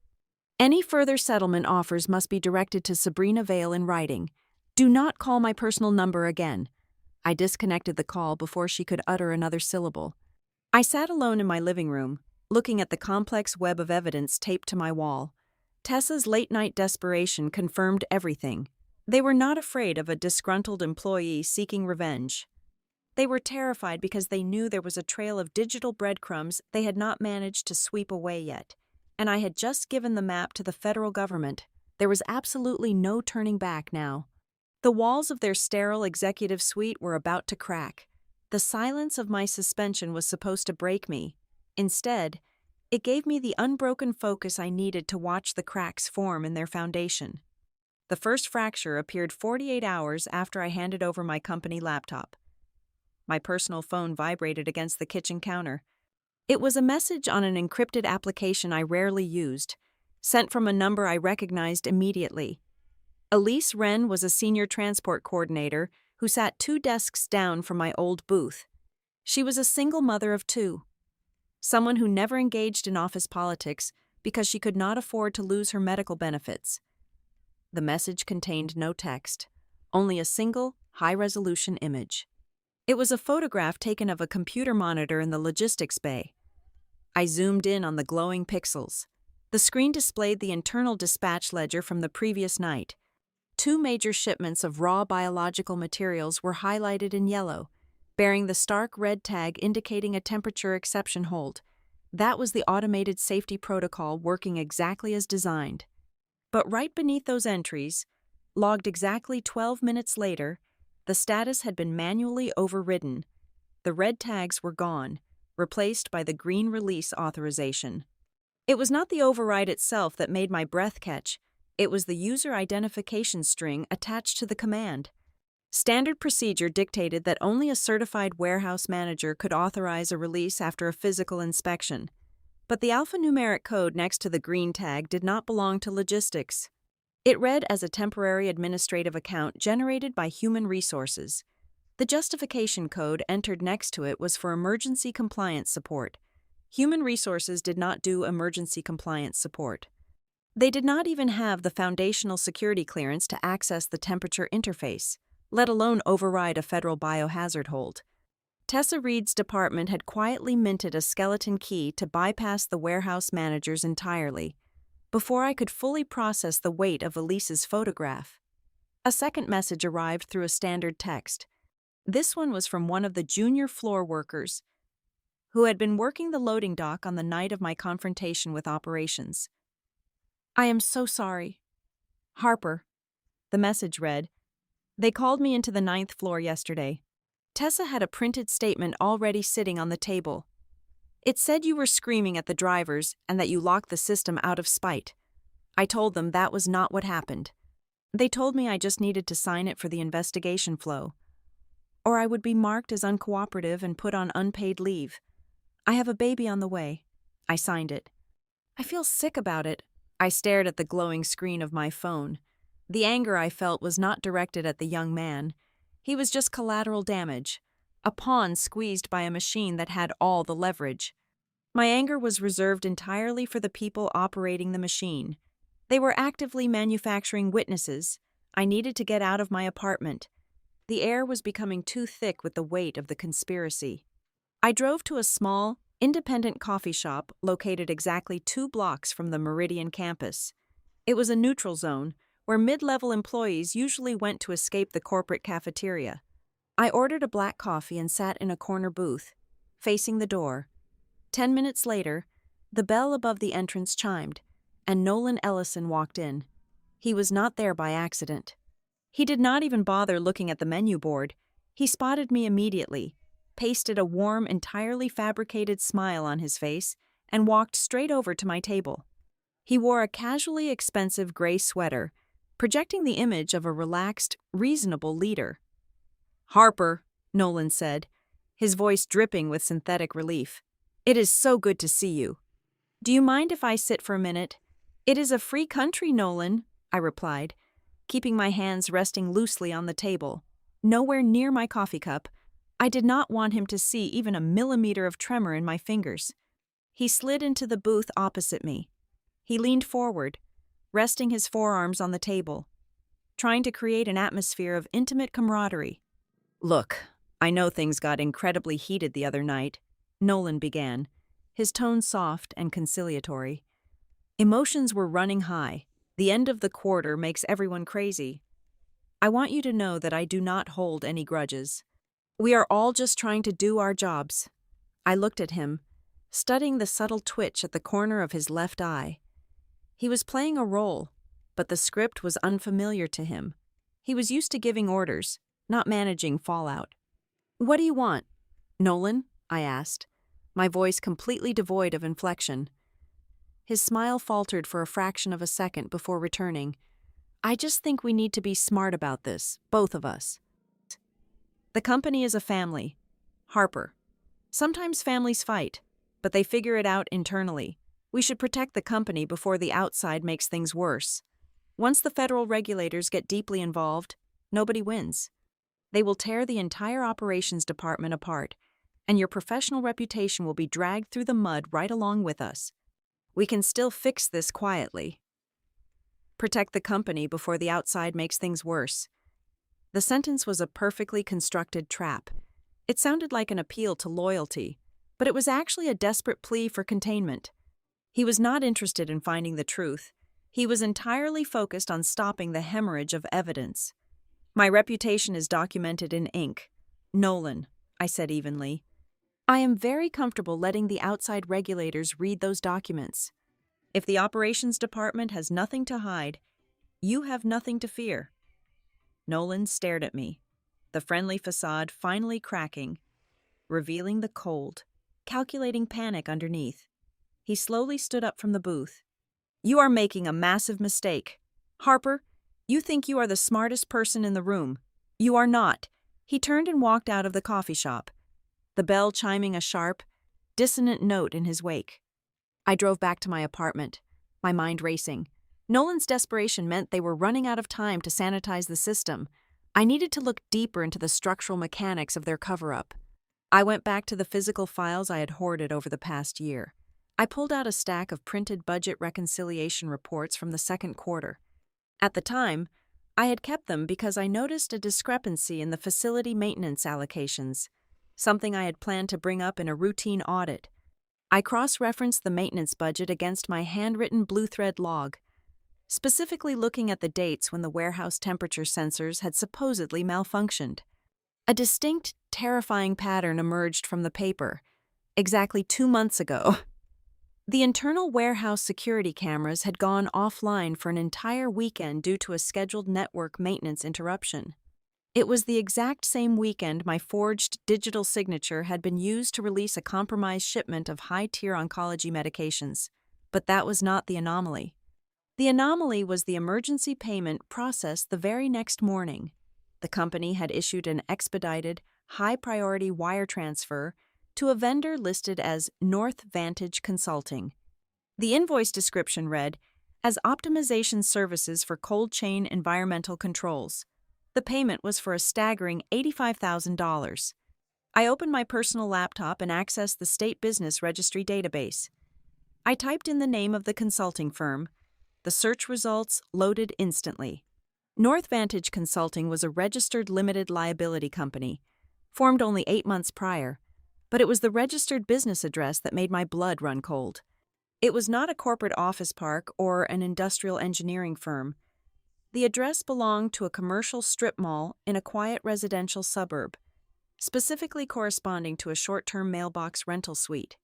"Any further settlement offers must be directed to Sabrina Vale in writing. Do not call my personal number again." I disconnected the call before she could utter another syllable. I sat alone in my living room, looking at the complex web of evidence taped to my wall. Tessa's late-night desperation confirmed everything. They were not afraid of a disgruntled employee seeking revenge. They were terrified because they knew there was a trail of digital breadcrumbs they had not managed to sweep away yet, and I had just given the map to the federal government. There was absolutely no turning back now. The walls of their sterile executive suite were about to crack. The silence of my suspension was supposed to break me. Instead, it gave me the unbroken focus I needed to watch the cracks form in their foundation. The first fracture appeared 48 hours after I handed over my company laptop. My personal phone vibrated against the kitchen counter. It was a message on an encrypted application I rarely used, sent from a number I recognized immediately. Elise Wren was a senior transport coordinator who sat 2 desks down from my old booth. She was a single mother of 2. Someone who never engaged in office politics because she could not afford to lose her medical benefits. The message contained no text, only a single, high-resolution image. It was a photograph taken of a computer monitor in the logistics bay. I zoomed in on the glowing pixels. The screen displayed the internal dispatch ledger from the previous night. 2 major shipments of raw biological materials were highlighted in yellow, bearing the stark red tag indicating a temperature exception hold. That was the automated safety protocol working exactly as designed. But right beneath those entries, logged exactly 12 minutes later, the status had been manually overridden. The red tags were gone, replaced by the green release authorization. It was not the override itself that made my breath catch. It was the user identification string attached to the command. Standard procedure dictated that only a certified warehouse manager could authorize a release after a physical inspection. But the alphanumeric code next to the green tag did not belong to logistics. It read as a temporary administrative account generated by human resources. The justification code entered next to it was for emergency compliance support. Human resources did not do emergency compliance support. They did not even have the foundational security clearance to access the temperature interface, let alone override a federal biohazard hold. Tessa Reed's department had quietly minted a skeleton key to bypass the warehouse managers entirely, before I could fully process the weight of Elise's photograph. A second message arrived through a standard text. This one was from one of the junior floor workers, who had been working the loading dock on the night of my confrontation with operations. "I am so sorry. Harper," the message read. "They called me into the 9th floor yesterday. Tessa had a printed statement already sitting on the table. It said you were screaming at the drivers and that you locked the system out of spite. I told them that was not what happened. They told me I just needed to sign it for the investigation flow, or I would be marked as uncooperative and put on unpaid leave. I have a baby on the way." I signed it. I feel sick about it. I stared at the glowing screen of my phone. The anger I felt was not directed at the young man. He was just collateral damage, a pawn squeezed by a machine that had all the leverage. My anger was reserved entirely for the people operating the machine. They were actively manufacturing witnesses. I needed to get out of my apartment. The air was becoming too thick with the weight of the conspiracy. I drove to a small, independent coffee shop located exactly 2 blocks from the Meridian campus. It was a neutral zone where mid-level employees usually went to escape the corporate cafeteria. I ordered a black coffee and sat in a corner booth, facing the door. 10 minutes later, the bell above the entrance chimed, and Nolan Ellison walked in. He was not there by accident. He did not even bother looking at the menu board. He spotted me immediately, pasted a warm, entirely fabricated smile on his face, and walked straight over to my table. He wore a casually expensive gray sweater, projecting the image of a relaxed, reasonable leader. "Harper," Nolan said, his voice dripping with synthetic relief. "It is so good to see you. Do you mind if I sit for a minute?" "It is a free country, Nolan," I replied, keeping my hands resting loosely on the table, nowhere near my coffee cup. I did not want him to see even a millimeter of tremor in my fingers. He slid into the booth opposite me. He leaned forward, resting his forearms on the table, trying to create an atmosphere of intimate camaraderie. "Look, I know things got incredibly heated the other night," Nolan began, his tone soft and conciliatory. "Emotions were running high. The end of the quarter makes everyone crazy. I want you to know that I do not hold any grudges. We are all just trying to do our jobs." I looked at him, studying the subtle twitch at the corner of his left eye. He was playing a role, but the script was unfamiliar to him. He was used to giving orders, not managing fallout. "What do you want, Nolan?" I asked, my voice completely devoid of inflection. His smile faltered for a fraction of a second before returning. "I just think we need to be smart about this, both of us. The company is a family. Harper. Sometimes families fight, but they figure it out internally. We should protect the company before the outside makes things worse. Once the federal regulators get deeply involved, nobody wins. They will tear the entire operations department apart, and your professional reputation will be dragged through the mud right along with us. We can still fix this quietly. Protect the company before the outside makes things worse." The sentence was a perfectly constructed trap. It sounded like an appeal to loyalty, but it was actually a desperate plea for containment. He was not interested in finding the truth. He was entirely focused on stopping the hemorrhage of evidence. "My reputation is documented in ink. Nolan," I said evenly. "I am very comfortable letting the outside regulators read those documents. If the operations department has nothing to hide, you have nothing to fear." Nolan stared at me, the friendly facade finally cracking, revealing the cold, calculating panic underneath. He slowly stood up from the booth. "You are making a massive mistake. Harper, you think you are the smartest person in the room. You are not." He turned and walked out of the coffee shop, the bell chiming a sharp, dissonant note in his wake. I drove back to my apartment, my mind racing. Nolan's desperation meant they were running out of time to sanitize the system. I needed to look deeper into the structural mechanics of their cover-up. I went back to the physical files I had hoarded over the past year. I pulled out a stack of printed budget reconciliation reports from the second quarter. At the time, I had kept them because I noticed a discrepancy in the facility maintenance allocations, something I had planned to bring up in a routine audit. I cross-referenced the maintenance budget against my handwritten blue thread log, specifically looking at the dates when the warehouse temperature sensors had supposedly malfunctioned. A distinct, terrifying pattern emerged from the paper. Exactly 2 months ago, the internal warehouse security cameras had gone offline for an entire weekend due to a scheduled network maintenance interruption. It was the exact same weekend my forged digital signature had been used to release a compromised shipment of high-tier oncology medications. But that was not the anomaly. The anomaly was the emergency payment processed the very next morning. The company had issued an expedited, high-priority wire transfer to a vendor listed as North Vantage Consulting. The invoice description read, as optimization services for cold chain environmental controls. The payment was for a staggering $85,000. I opened my personal laptop and accessed the State Business Registry database. I typed in the name of the consulting firm. The search results loaded instantly. North Vantage Consulting was a registered limited liability company, formed only 8 months prior, but it was the registered business address that made my blood run cold. It was not a corporate office park or an industrial engineering firm. The address belonged to a commercial strip mall in a quiet residential suburb, specifically corresponding to a short-term mailbox rental suite.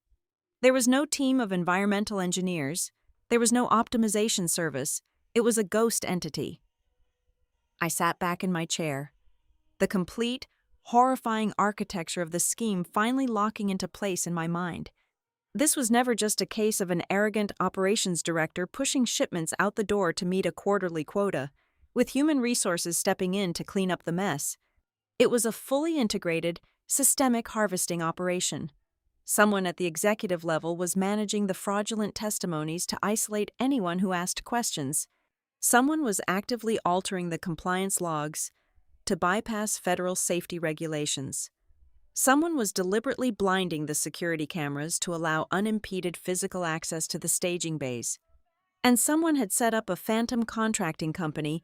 There was no team of environmental engineers. There was no optimization service. It was a ghost entity. I sat back in my chair, the complete, horrifying architecture of the scheme finally locking into place in my mind. This was never just a case of an arrogant operations director pushing shipments out the door to meet a quarterly quota, with human resources stepping in to clean up the mess. It was a fully integrated, systemic harvesting operation. Someone at the executive level was managing the fraudulent testimonies to isolate anyone who asked questions. Someone was actively altering the compliance logs to bypass federal safety regulations. Someone was deliberately blinding the security cameras to allow unimpeded physical access to the staging bays. And someone had set up a phantom contracting company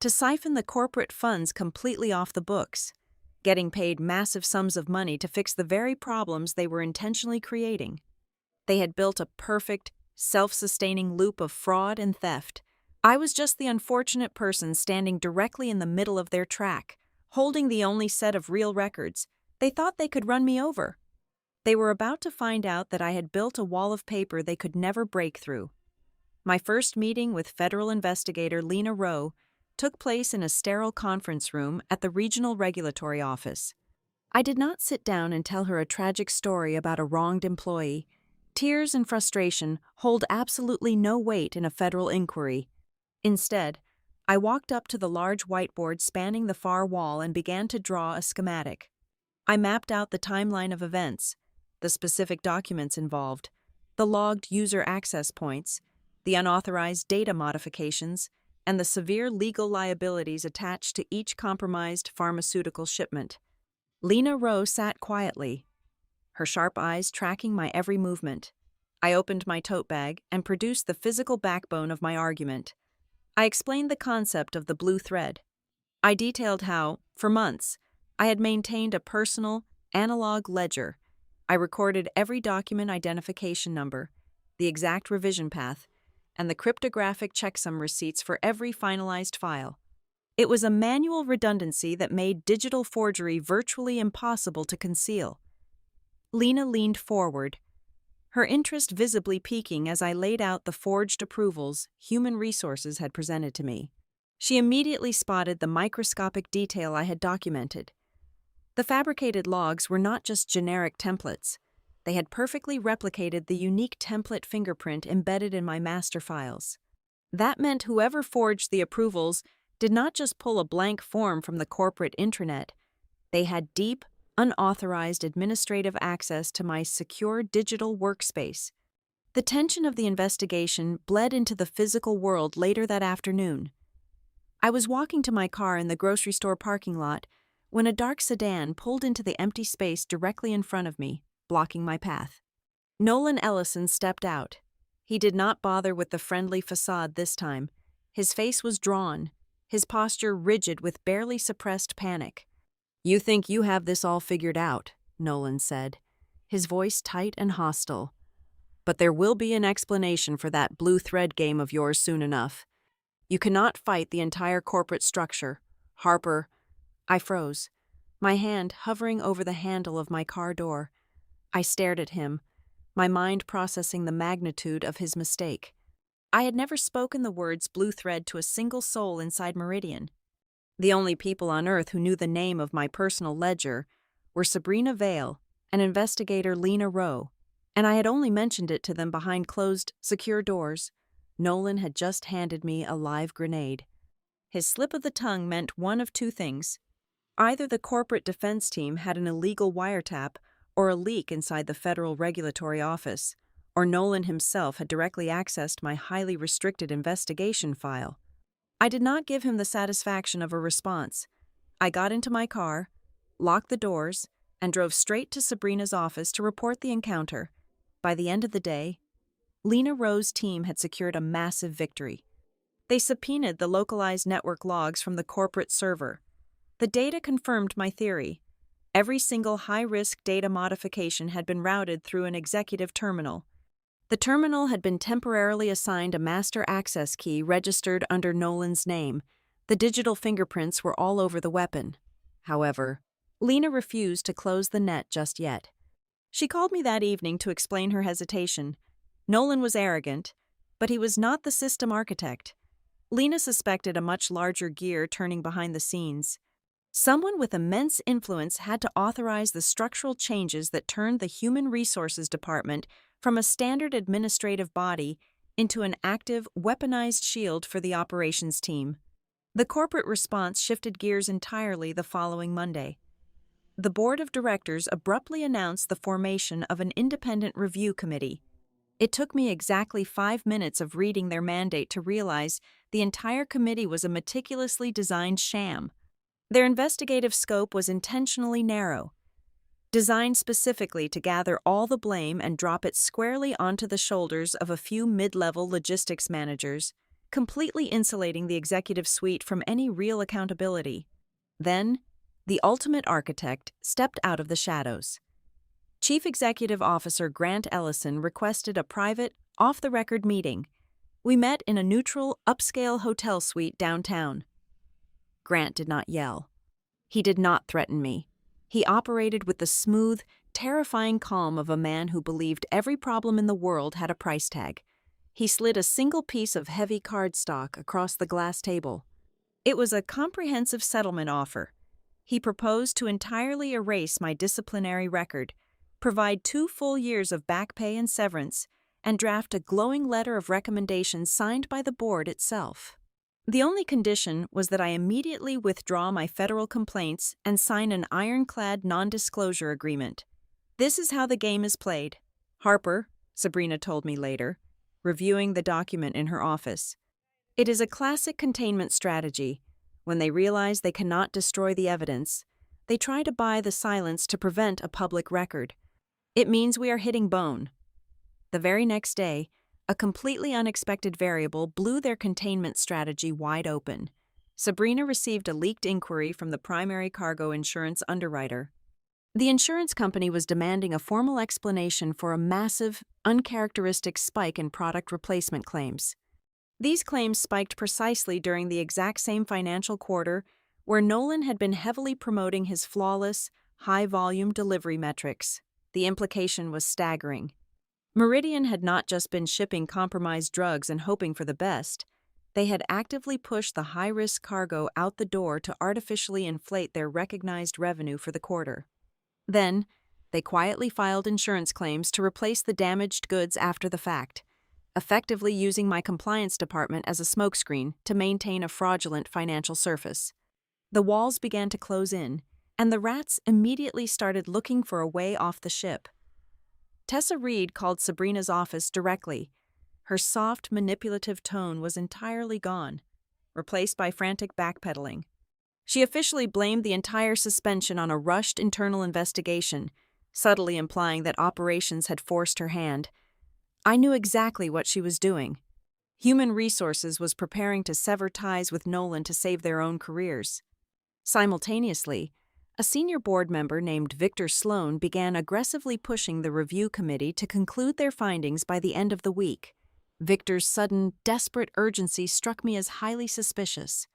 to siphon the corporate funds completely off the books, getting paid massive sums of money to fix the very problems they were intentionally creating. They had built a perfect, self-sustaining loop of fraud and theft. I was just the unfortunate person standing directly in the middle of their track, holding the only set of real records. They thought they could run me over. They were about to find out that I had built a wall of paper they could never break through. My first meeting with federal investigator Lena Rowe took place in a sterile conference room at the Regional Regulatory Office. I did not sit down and tell her a tragic story about a wronged employee. Tears and frustration hold absolutely no weight in a federal inquiry. Instead, I walked up to the large whiteboard spanning the far wall and began to draw a schematic. I mapped out the timeline of events, the specific documents involved, the logged user access points, the unauthorized data modifications, and the severe legal liabilities attached to each compromised pharmaceutical shipment. Lena Rowe sat quietly, her sharp eyes tracking my every movement. I opened my tote bag and produced the physical backbone of my argument. I explained the concept of the blue thread. I detailed how, for months, I had maintained a personal, analog ledger. I recorded every document identification number, the exact revision path, and the cryptographic checksum receipts for every finalized file. It was a manual redundancy that made digital forgery virtually impossible to conceal. Lena leaned forward, her interest visibly piquing as I laid out the forged approvals human resources had presented to me. She immediately spotted the microscopic detail I had documented. The fabricated logs were not just generic templates. They had perfectly replicated the unique template fingerprint embedded in my master files. That meant whoever forged the approvals did not just pull a blank form from the corporate intranet. They had deep, unauthorized administrative access to my secure digital workspace. The tension of the investigation bled into the physical world later that afternoon. I was walking to my car in the grocery store parking lot when a dark sedan pulled into the empty space directly in front of me, blocking my path. Nolan Ellison stepped out. He did not bother with the friendly facade this time. His face was drawn, his posture rigid with barely suppressed panic. "You think you have this all figured out," Nolan said, his voice tight and hostile. "But there will be an explanation for that blue thread game of yours soon enough. You cannot fight the entire corporate structure. Harper—" I froze, my hand hovering over the handle of my car door. I stared at him, my mind processing the magnitude of his mistake. I had never spoken the words blue thread to a single soul inside Meridian. The only people on Earth who knew the name of my personal ledger were Sabrina Vale and investigator Lena Rowe, and I had only mentioned it to them behind closed, secure doors. Nolan had just handed me a live grenade. His slip of the tongue meant one of two things. Either the corporate defense team had an illegal wiretap or a leak inside the Federal Regulatory Office, or Nolan himself had directly accessed my highly restricted investigation file. I did not give him the satisfaction of a response. I got into my car, locked the doors, and drove straight to Sabrina's office to report the encounter. By the end of the day, Lena Rowe's team had secured a massive victory. They subpoenaed the localized network logs from the corporate server. The data confirmed my theory. Every single high-risk data modification had been routed through an executive terminal. The terminal had been temporarily assigned a master access key registered under Nolan's name. The digital fingerprints were all over the weapon. However, Lena refused to close the net just yet. She called me that evening to explain her hesitation. Nolan was arrogant, but he was not the system architect. Lena suspected a much larger gear turning behind the scenes. Someone with immense influence had to authorize the structural changes that turned the Human Resources Department from a standard administrative body into an active, weaponized shield for the operations team. The corporate response shifted gears entirely the following Monday. The board of directors abruptly announced the formation of an independent review committee. It took me exactly 5 minutes of reading their mandate to realize the entire committee was a meticulously designed sham. Their investigative scope was intentionally narrow, designed specifically to gather all the blame and drop it squarely onto the shoulders of a few mid-level logistics managers, completely insulating the executive suite from any real accountability. Then, the ultimate architect stepped out of the shadows. Chief Executive Officer Grant Ellison requested a private, off-the-record meeting. We met in a neutral, upscale hotel suite downtown. Grant did not yell. He did not threaten me. He operated with the smooth, terrifying calm of a man who believed every problem in the world had a price tag. He slid a single piece of heavy cardstock across the glass table. It was a comprehensive settlement offer. He proposed to entirely erase my disciplinary record, provide 2 full years of back pay and severance, and draft a glowing letter of recommendation signed by the board itself. The only condition was that I immediately withdraw my federal complaints and sign an ironclad non-disclosure agreement. "This is how the game is played, Harper," Sabrina told me later, reviewing the document in her office. "It is a classic containment strategy. When they realize they cannot destroy the evidence, they try to buy the silence to prevent a public record. It means we are hitting bone." The very next day, a completely unexpected variable blew their containment strategy wide open. Sabrina received a leaked inquiry from the primary cargo insurance underwriter. The insurance company was demanding a formal explanation for a massive, uncharacteristic spike in product replacement claims. These claims spiked precisely during the exact same financial quarter where Nolan had been heavily promoting his flawless, high-volume delivery metrics. The implication was staggering. Meridian had not just been shipping compromised drugs and hoping for the best. They had actively pushed the high-risk cargo out the door to artificially inflate their recognized revenue for the quarter. Then, they quietly filed insurance claims to replace the damaged goods after the fact, effectively using my compliance department as a smokescreen to maintain a fraudulent financial surface. The walls began to close in, and the rats immediately started looking for a way off the ship. Tessa Reed called Sabrina's office directly. Her soft, manipulative tone was entirely gone, replaced by frantic backpedaling. She officially blamed the entire suspension on a rushed internal investigation, subtly implying that operations had forced her hand. I knew exactly what she was doing. Human Resources was preparing to sever ties with Nolan to save their own careers. Simultaneously, a senior board member named Victor Sloan began aggressively pushing the review committee to conclude their findings by the end of the week. Victor's sudden, desperate urgency struck me as highly suspicious.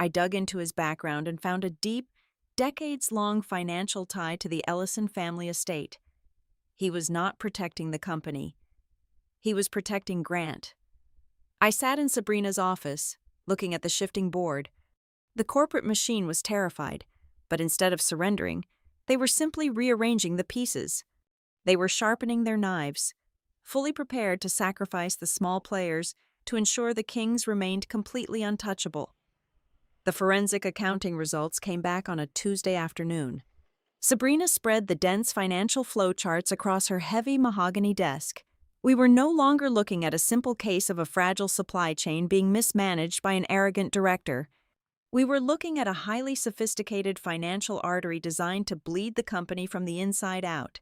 I dug into his background and found a deep, decades-long financial tie to the Ellison family estate. He was not protecting the company. He was protecting Grant. I sat in Sabrina's office, looking at the shifting board. The corporate machine was terrified, but instead of surrendering, they were simply rearranging the pieces. They were sharpening their knives, fully prepared to sacrifice the small players to ensure the kings remained completely untouchable. The forensic accounting results came back on a Tuesday afternoon. Sabrina spread the dense financial flowcharts across her heavy mahogany desk. We were no longer looking at a simple case of a fragile supply chain being mismanaged by an arrogant director. We were looking at a highly sophisticated financial artery designed to bleed the company from the inside out.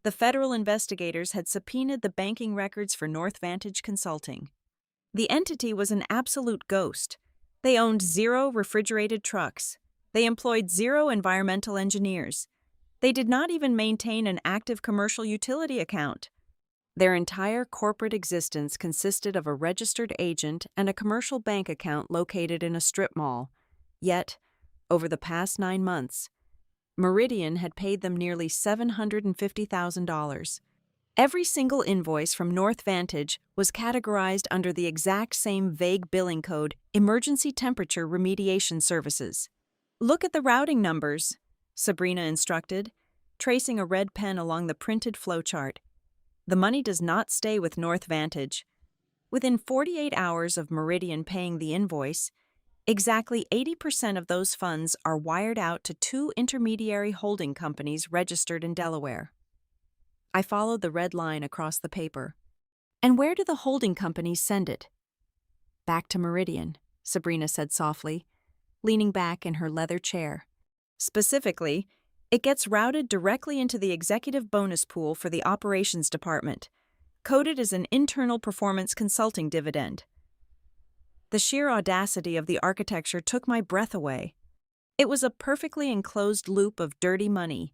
The federal investigators had subpoenaed the banking records for North Vantage Consulting. The entity was an absolute ghost. They owned 0 refrigerated trucks. They employed 0 environmental engineers. They did not even maintain an active commercial utility account. Their entire corporate existence consisted of a registered agent and a commercial bank account located in a strip mall. Yet, over the past 9 months, Meridian had paid them nearly $750,000. Every single invoice from North Vantage was categorized under the exact same vague billing code, Emergency Temperature Remediation Services. "Look at the routing numbers," Sabrina instructed, tracing a red pen along the printed flowchart. "The money does not stay with North Vantage. Within 48 hours of Meridian paying the invoice, exactly 80% of those funds are wired out to 2 intermediary holding companies registered in Delaware." I followed the red line across the paper. "And where do the holding companies send it?" "Back to Meridian," Sabrina said softly, leaning back in her leather chair. "Specifically, it gets routed directly into the executive bonus pool for the operations department, coded as an internal performance consulting dividend." The sheer audacity of the architecture took my breath away. It was a perfectly enclosed loop of dirty money.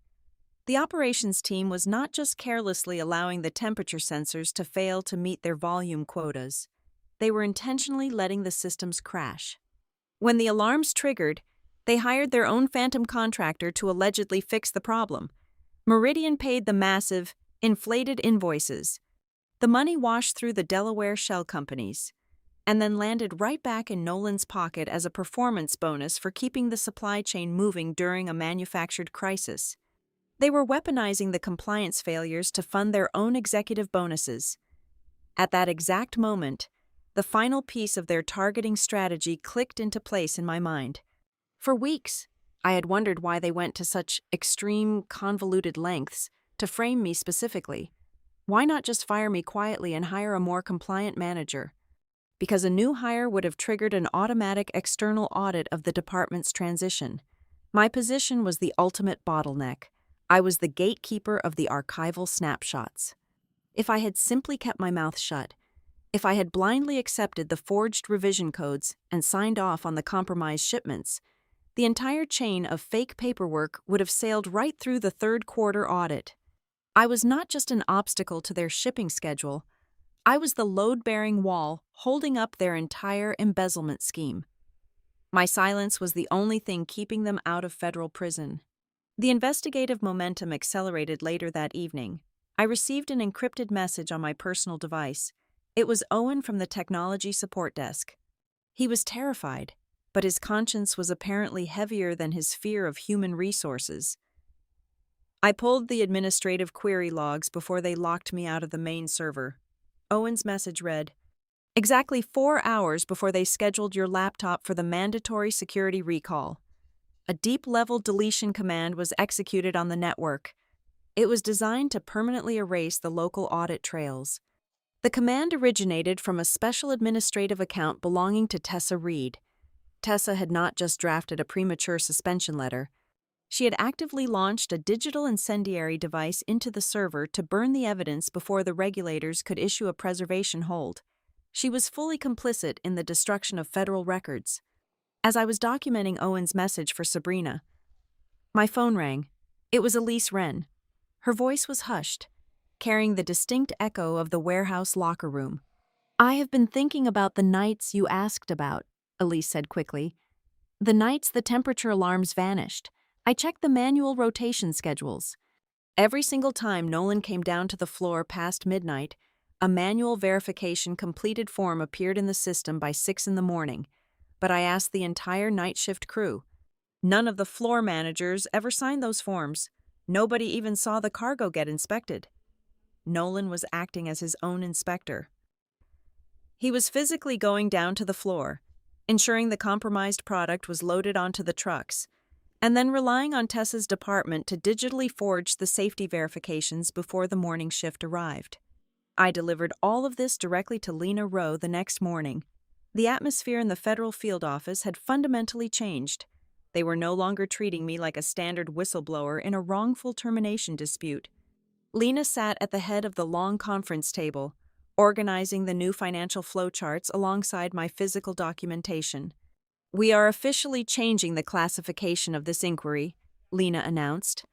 The operations team was not just carelessly allowing the temperature sensors to fail to meet their volume quotas. They were intentionally letting the systems crash. When the alarms triggered, they hired their own phantom contractor to allegedly fix the problem. Meridian paid the massive, inflated invoices. The money washed through the Delaware shell companies, and then landed right back in Nolan's pocket as a performance bonus for keeping the supply chain moving during a manufactured crisis. They were weaponizing the compliance failures to fund their own executive bonuses. At that exact moment, the final piece of their targeting strategy clicked into place in my mind. For weeks, I had wondered why they went to such extreme, convoluted lengths to frame me specifically. Why not just fire me quietly and hire a more compliant manager? Because a new hire would have triggered an automatic external audit of the department's transition. My position was the ultimate bottleneck. I was the gatekeeper of the archival snapshots. If I had simply kept my mouth shut, if I had blindly accepted the forged revision codes and signed off on the compromised shipments, the entire chain of fake paperwork would have sailed right through the third quarter audit. I was not just an obstacle to their shipping schedule. I was the load-bearing wall holding up their entire embezzlement scheme. My silence was the only thing keeping them out of federal prison. The investigative momentum accelerated later that evening. I received an encrypted message on my personal device. It was Owen from the technology support desk. He was terrified, but his conscience was apparently heavier than his fear of human resources. I pulled the administrative query logs before they locked me out of the main server. Owen's message read, "Exactly 4 hours before they scheduled your laptop for the mandatory security recall, a deep-level deletion command was executed on the network. It was designed to permanently erase the local audit trails. The command originated from a special administrative account belonging to Tessa Reed. Tessa had not just drafted a premature suspension letter. She had actively launched a digital incendiary device into the server to burn the evidence before the regulators could issue a preservation hold. She was fully complicit in the destruction of federal records. As I was documenting Owen's message for Sabrina, my phone rang. It was Elise Wren. Her voice was hushed, carrying the distinct echo of the warehouse locker room. "I have been thinking about the nights you asked about," Elise said quickly. "The nights the temperature alarms vanished. I checked the manual rotation schedules. Every single time Nolan came down to the floor past midnight, a manual verification completed form appeared in the system by 6 in the morning. But I asked the entire night shift crew. None of the floor managers ever signed those forms. Nobody even saw the cargo get inspected." Nolan was acting as his own inspector. He was physically going down to the floor, ensuring the compromised product was loaded onto the trucks, and then relying on Tessa's department to digitally forge the safety verifications before the morning shift arrived. I delivered all of this directly to Lena Rowe the next morning. The atmosphere in the federal field office had fundamentally changed. They were no longer treating me like a standard whistleblower in a wrongful termination dispute. Lena sat at the head of the long conference table, organizing the new financial flowcharts alongside my physical documentation. "We are officially changing the classification of this inquiry," Lena announced,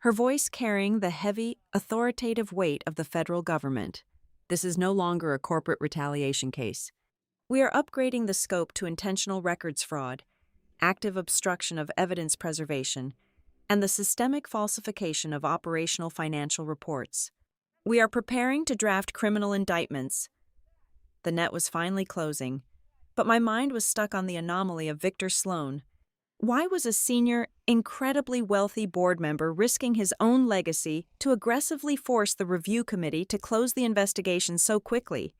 her voice carrying the heavy, authoritative weight of the federal government. "This is no longer a corporate retaliation case. We are upgrading the scope to intentional records fraud, active obstruction of evidence preservation, and the systemic falsification of operational financial reports. We are preparing to draft criminal indictments." The net was finally closing, but my mind was stuck on the anomaly of Victor Sloan. Why was a senior, incredibly wealthy board member risking his own legacy to aggressively force the review committee to close the investigation so quickly?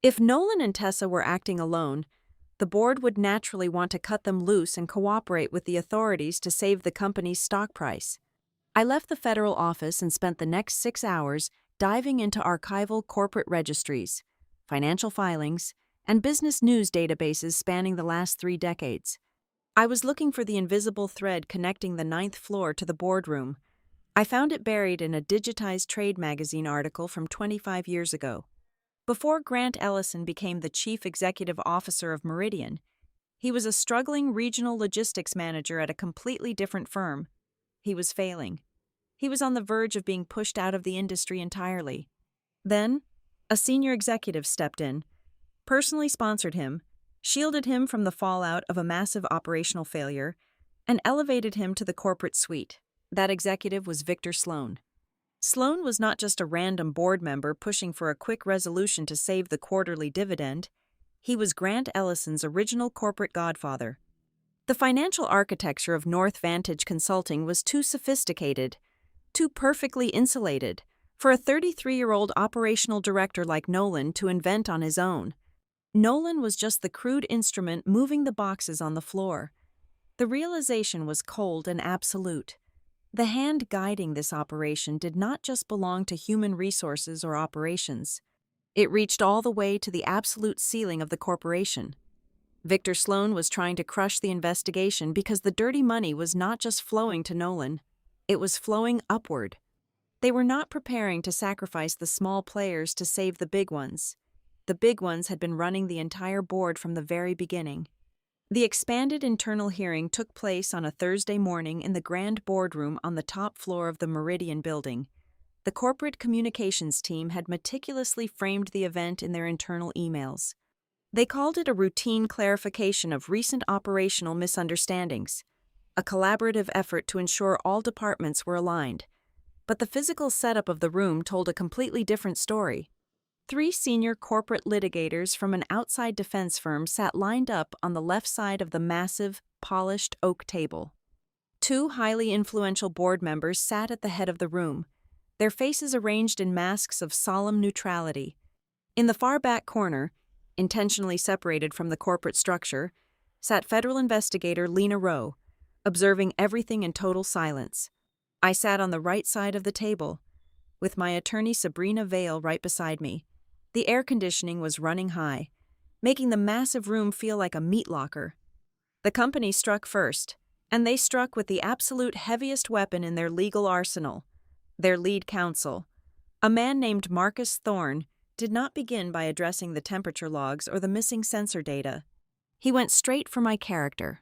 If Nolan and Tessa were acting alone, the board would naturally want to cut them loose and cooperate with the authorities to save the company's stock price. I left the federal office and spent the next 6 hours diving into archival corporate registries, financial filings, and business news databases spanning the last 3 decades. I was looking for the invisible thread connecting the 9th floor to the boardroom. I found it buried in a digitized trade magazine article from 25 years ago. Before Grant Ellison became the chief executive officer of Meridian, he was a struggling regional logistics manager at a completely different firm. He was failing. He was on the verge of being pushed out of the industry entirely. Then, a senior executive stepped in, personally sponsored him, shielded him from the fallout of a massive operational failure, and elevated him to the corporate suite. That executive was Victor Sloan. Sloan was not just a random board member pushing for a quick resolution to save the quarterly dividend. He was Grant Ellison's original corporate godfather. The financial architecture of North Vantage Consulting was too sophisticated, too perfectly insulated, for a 33-year-old operational director like Nolan to invent on his own. Nolan was just the crude instrument moving the boxes on the floor. The realization was cold and absolute. The hand guiding this operation did not just belong to human resources or operations. It reached all the way to the absolute ceiling of the corporation. Victor Sloan was trying to crush the investigation because the dirty money was not just flowing to Nolan. It was flowing upward. They were not preparing to sacrifice the small players to save the big ones. The big ones had been running the entire board from the very beginning. The expanded internal hearing took place on a Thursday morning in the grand boardroom on the top floor of the Meridian building. The corporate communications team had meticulously framed the event in their internal emails. They called it a routine clarification of recent operational misunderstandings, a collaborative effort to ensure all departments were aligned. But the physical setup of the room told a completely different story. 3 senior corporate litigators from an outside defense firm sat lined up on the left side of the massive, polished oak table. 2 highly influential board members sat at the head of the room, their faces arranged in masks of solemn neutrality. In the far back corner, intentionally separated from the corporate structure, sat federal investigator Lena Rowe, observing everything in total silence. I sat on the right side of the table, with my attorney Sabrina Vale right beside me. The air conditioning was running high, making the massive room feel like a meat locker. The company struck first, and they struck with the absolute heaviest weapon in their legal arsenal. Their lead counsel, a man named Marcus Thorne, did not begin by addressing the temperature logs or the missing sensor data. He went straight for my character.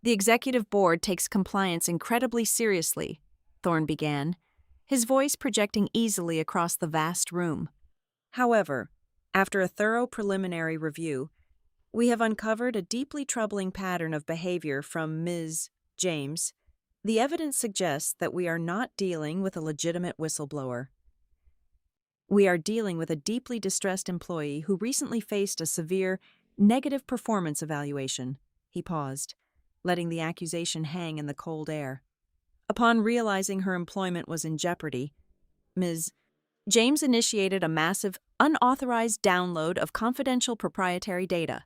"The executive board takes compliance incredibly seriously," Thorne began, his voice projecting easily across the vast room. "However, after a thorough preliminary review, we have uncovered a deeply troubling pattern of behavior from Ms. James. The evidence suggests that we are not dealing with a legitimate whistleblower. We are dealing with a deeply distressed employee who recently faced a severe negative performance evaluation." He paused, letting the accusation hang in the cold air. "Upon realizing her employment was in jeopardy, Ms. James initiated a massive, unauthorized download of confidential proprietary data."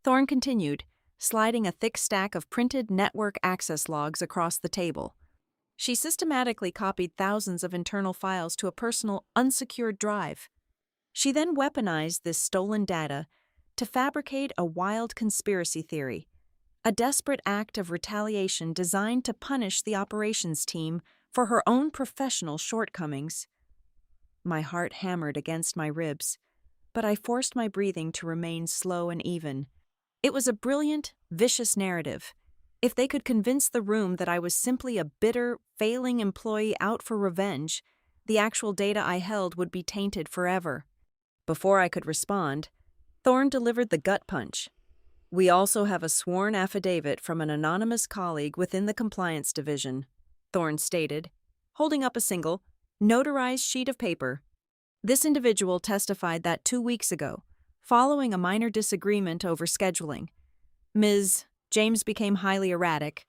Thorne continued, sliding a thick stack of printed network access logs across the table. "She systematically copied thousands of internal files to a personal, unsecured drive. She then weaponized this stolen data to fabricate a wild conspiracy theory, a desperate act of retaliation designed to punish the operations team for her own professional shortcomings." My heart hammered against my ribs, but I forced my breathing to remain slow and even. It was a brilliant, vicious narrative. If they could convince the room that I was simply a bitter, failing employee out for revenge, the actual data I held would be tainted forever. Before I could respond, Thorne delivered the gut punch. "We also have a sworn affidavit from an anonymous colleague within the compliance division," Thorne stated, holding up a single, notarized sheet of paper. "This individual testified that 2 weeks ago, following a minor disagreement over scheduling, Ms. James became highly erratic.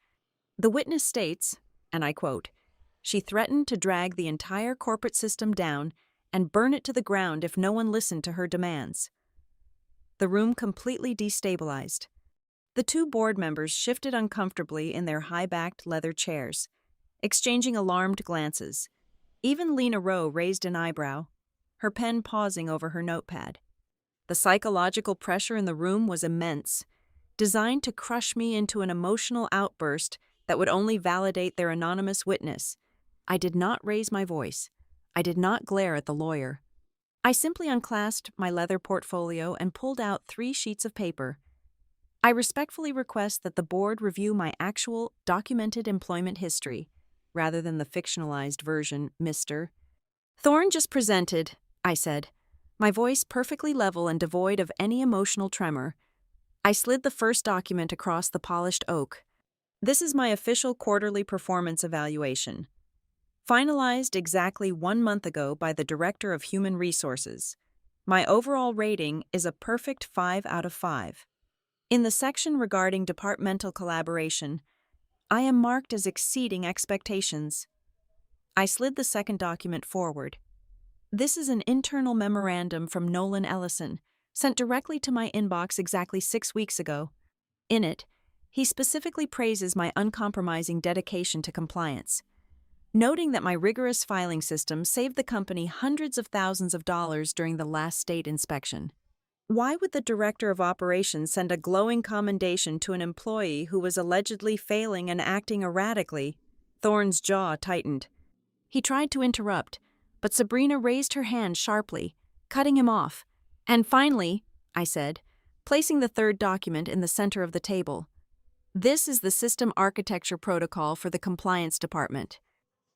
The witness states, and I quote, 'She threatened to drag the entire corporate system down and burn it to the ground if no one listened to her demands.'" The room completely destabilized. The two board members shifted uncomfortably in their high-backed leather chairs, exchanging alarmed glances. Even Lena Rowe raised an eyebrow, her pen pausing over her notepad. The psychological pressure in the room was immense, designed to crush me into an emotional outburst that would only validate their anonymous witness. I did not raise my voice. I did not glare at the lawyer. I simply unclasped my leather portfolio and pulled out 3 sheets of paper. "I respectfully request that the board review my actual, documented employment history, rather than the fictionalized version, Mr. Thorne just presented," I said, my voice perfectly level and devoid of any emotional tremor. I slid the first document across the polished oak. "This is my official quarterly performance evaluation, finalized exactly 1 month ago by the Director of Human Resources. My overall rating is a perfect 5 out of 5. In the section regarding departmental collaboration, I am marked as exceeding expectations." I slid the second document forward. "This is an internal memorandum from Nolan Ellison, sent directly to my inbox exactly 6 weeks ago. In it, he specifically praises my uncompromising dedication to compliance, noting that my rigorous filing system saved the company hundreds of thousands of dollars during the last state inspection." Why would the Director of Operations send a glowing commendation to an employee who was allegedly failing and acting erratically? Thorne's jaw tightened. He tried to interrupt, but Sabrina raised her hand sharply, cutting him off. "And finally," I said, placing the third document in the center of the table, "this is the system architecture protocol for the compliance department.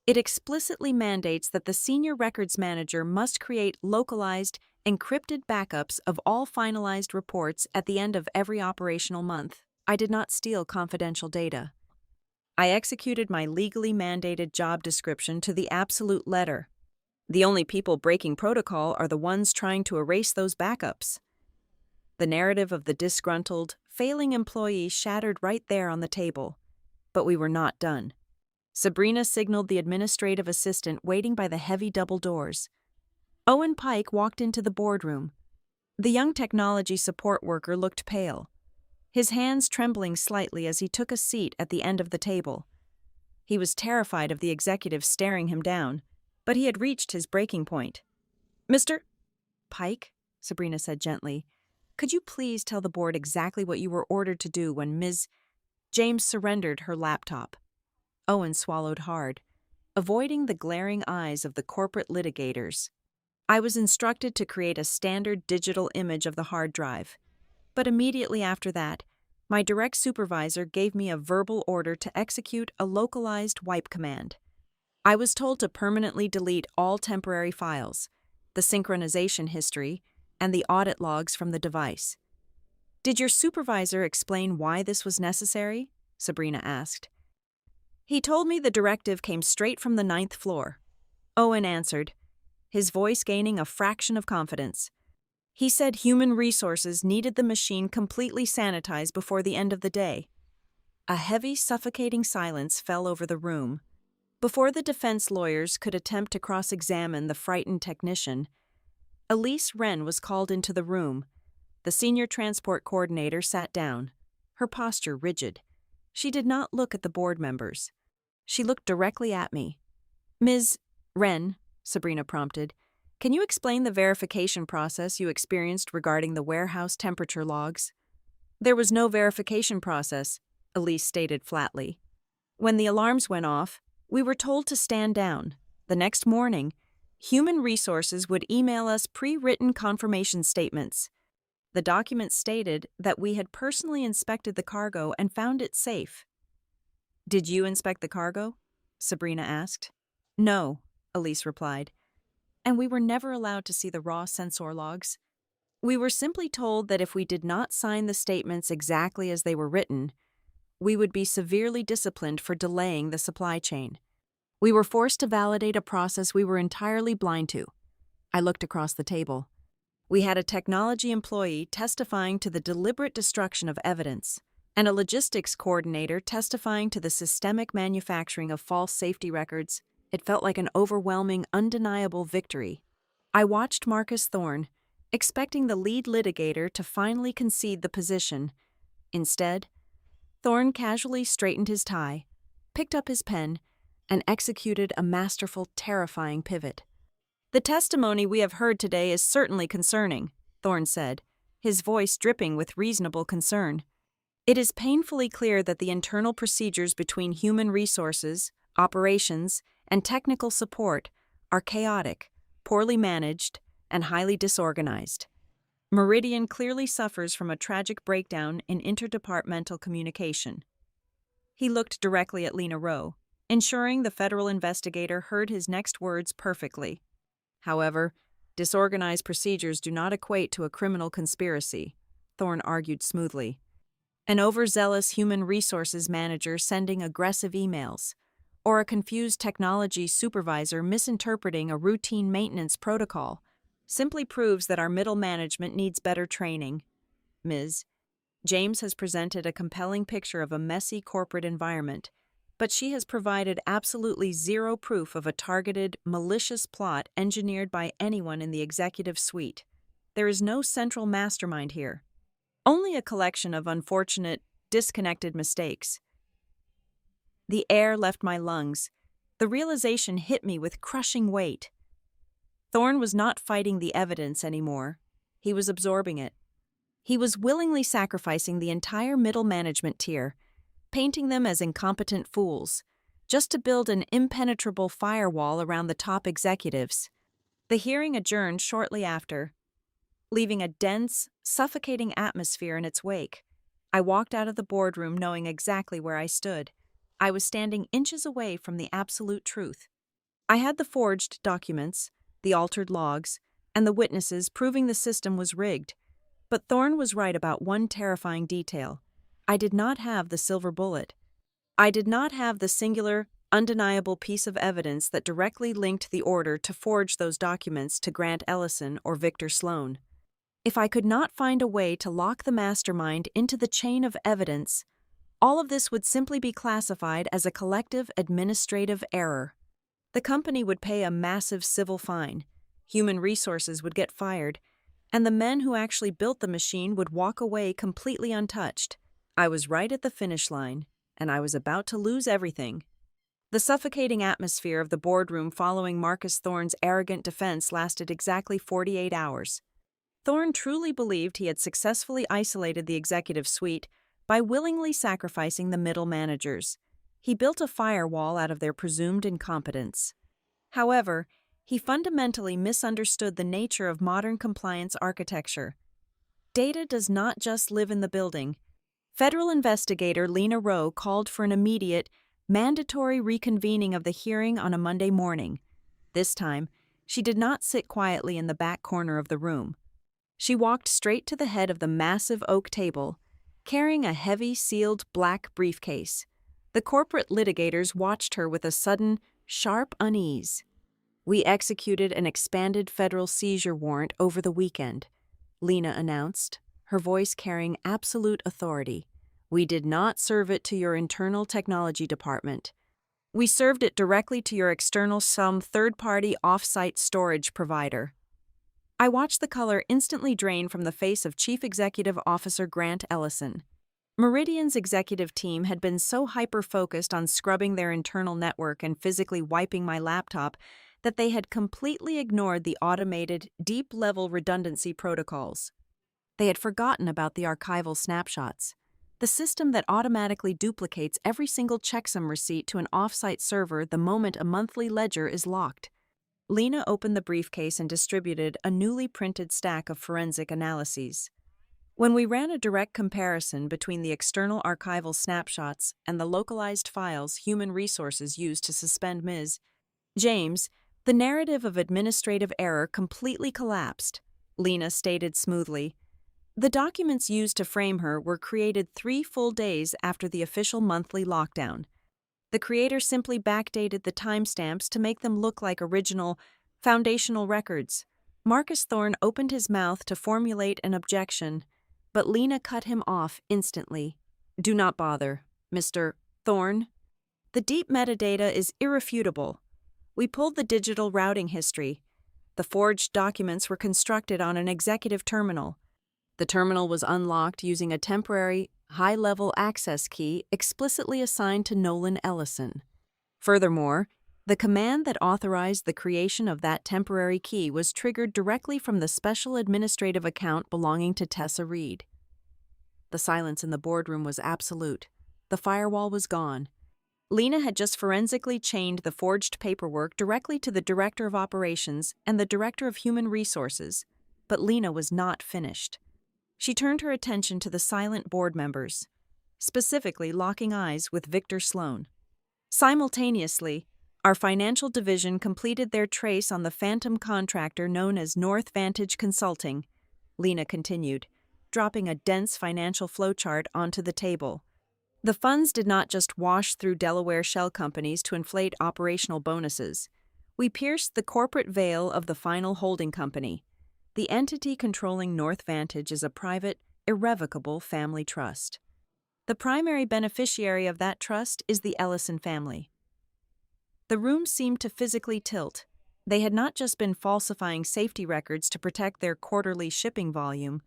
It explicitly mandates that the senior records manager must create localized, encrypted backups of all finalized reports at the end of every operational month. I did not steal confidential data. I executed my legally mandated job description to the absolute letter. The only people breaking protocol are the ones trying to erase those backups." The narrative of the disgruntled, failing employee shattered right there on the table. But we were not done. Sabrina signaled the administrative assistant waiting by the heavy double doors. Owen Pike walked into the boardroom. The young technology support worker looked pale, his hands trembling slightly as he took a seat at the end of the table. He was terrified of the executive staring him down, but he had reached his breaking point. "Mr. Pike," Sabrina said gently, "could you please tell the board exactly what you were ordered to do when Ms. James surrendered her laptop?" Owen swallowed hard, avoiding the glaring eyes of the corporate litigators. "I was instructed to create a standard digital image of the hard drive, but immediately after that, my direct supervisor gave me a verbal order to execute a localized wipe command. I was told to permanently delete all temporary files, the synchronization history, and the audit logs from the device." "Did your supervisor explain why this was necessary?" Sabrina asked. "He told me the directive came straight from the 9th floor," Owen answered, his voice gaining a fraction of confidence. "He said human resources needed the machine completely sanitized before the end of the day." A heavy, suffocating silence fell over the room. Before the defense lawyers could attempt to cross-examine the frightened technician, Elise Wren was called into the room. The senior transport coordinator sat down, her posture rigid. She did not look at the board members. She looked directly at me. "Ms. Wren," Sabrina prompted, "can you explain the verification process you experienced regarding the warehouse temperature logs?" "There was no verification process," Elise stated flatly. "When the alarms went off, we were told to stand down. The next morning, Human Resources would email us pre-written confirmation statements. The documents stated that we had personally inspected the cargo and found it safe." "Did you inspect the cargo?" Sabrina asked. "No," Elise replied. "And we were never allowed to see the raw sensor logs. We were simply told that if we did not sign the statements exactly as they were written, we would be severely disciplined for delaying the supply chain. We were forced to validate a process we were entirely blind to." I looked across the table. We had a technology employee testifying to the deliberate destruction of evidence, and a logistics coordinator testifying to the systemic manufacturing of false safety records. It felt like an overwhelming, undeniable victory. I watched Marcus Thorne, expecting the lead litigator to finally concede the position. Instead, Thorne casually straightened his tie, picked up his pen, and executed a masterful, terrifying pivot. "The testimony we have heard today is certainly concerning," Thorne said, his voice dripping with reasonable concern. "It is painfully clear that the internal procedures between human resources, operations, and technical support are chaotic, poorly managed, and highly disorganized. Meridian clearly suffers from a tragic breakdown in interdepartmental communication." He looked directly at Lena Rowe, ensuring the federal investigator heard his next words perfectly. "However, disorganized procedures do not equate to a criminal conspiracy," Thorne argued smoothly. "An overzealous human resources manager sending aggressive emails, or a confused technology supervisor misinterpreting a routine maintenance protocol, simply proves that our middle management needs better training. Ms. James has presented a compelling picture of a messy corporate environment, but she has provided absolutely zero proof of a targeted, malicious plot engineered by anyone in the executive suite. There is no central mastermind here, only a collection of unfortunate, disconnected mistakes." The air left my lungs. The realization hit me with crushing weight. Thorne was not fighting the evidence anymore. He was absorbing it. He was willingly sacrificing the entire middle management tier, painting them as incompetent fools, just to build an impenetrable firewall around the top executives. The hearing adjourned shortly after, leaving a dense, suffocating atmosphere in its wake. I walked out of the boardroom knowing exactly where I stood. I was standing inches away from the absolute truth. I had the forged documents, the altered logs, and the witnesses proving the system was rigged. But Thorne was right about one terrifying detail. I did not have the silver bullet. I did not have the singular, undeniable piece of evidence that directly linked the order to forge those documents to Grant Ellison or Victor Sloan. If I could not find a way to lock the mastermind into the chain of evidence, all of this would simply be classified as a collective administrative error. The company would pay a massive civil fine, human resources would get fired, and the men who actually built the machine would walk away completely untouched. I was right at the finish line, and I was about to lose everything. The suffocating atmosphere of the boardroom following Marcus Thorne's arrogant defense lasted exactly 48 hours. Thorne truly believed he had successfully isolated the executive suite by willingly sacrificing the middle managers. He built a firewall out of their presumed incompetence. However, he fundamentally misunderstood the nature of modern compliance architecture. Data does not just live in the building. Federal investigator Lena Rowe called for an immediate, mandatory reconvening of the hearing on a Monday morning. This time, she did not sit quietly in the back corner of the room. She walked straight to the head of the massive oak table, carrying a heavy, sealed black briefcase. The corporate litigators watched her with a sudden, sharp unease. "We executed an expanded federal seizure warrant over the weekend," Lena announced, her voice carrying absolute authority. "We did not serve it to your internal technology department. We served it directly to your external some third-party off-site storage provider." I watched the color instantly drain from the face of Chief Executive Officer Grant Ellison. Meridian's executive team had been so hyper-focused on scrubbing their internal network and physically wiping my laptop that they had completely ignored the automated, deep-level redundancy protocols. They had forgotten about the archival snapshots, the system that automatically duplicates every single checksum receipt to an off-site server the moment a monthly ledger is locked. Lena opened the briefcase and distributed a newly printed stack of forensic analyses. When we ran a direct comparison between the external archival snapshots and the localized files human resources used to suspend Ms. James, the narrative of administrative error completely collapsed, Lena stated smoothly. The documents used to frame her were created 3 full days after the official monthly lockdown. The creator simply backdated the timestamps to make them look like original, foundational records. Marcus Thorne opened his mouth to formulate an objection, but Lena cut him off instantly. "Do not bother, Mr. Thorne. The deep metadata is irrefutable. We pulled the digital routing history. The forged documents were constructed on an executive terminal. The terminal was unlocked using a temporary, high-level access key explicitly assigned to Nolan Ellison. Furthermore, the command that authorized the creation of that temporary key was triggered directly from the special administrative account belonging to Tessa Reed." The silence in the boardroom was absolute. The firewall was gone. Lena had just forensically chained the forged paperwork directly to the Director of Operations and the Director of Human Resources, but Lena was not finished. She turned her attention to the silent board members, specifically locking eyes with Victor Sloan. Simultaneously, our financial division completed their trace on the phantom contractor known as North Vantage Consulting, Lena continued, dropping a dense financial flowchart onto the table. The funds did not just wash through Delaware shell companies to inflate operational bonuses. We pierced the corporate veil of the final holding company. The entity controlling North Vantage is a private, irrevocable family trust. The primary beneficiary of that trust is the Ellison family. The room seemed to physically tilt. They had not just been falsifying safety records to protect their quarterly shipping volume.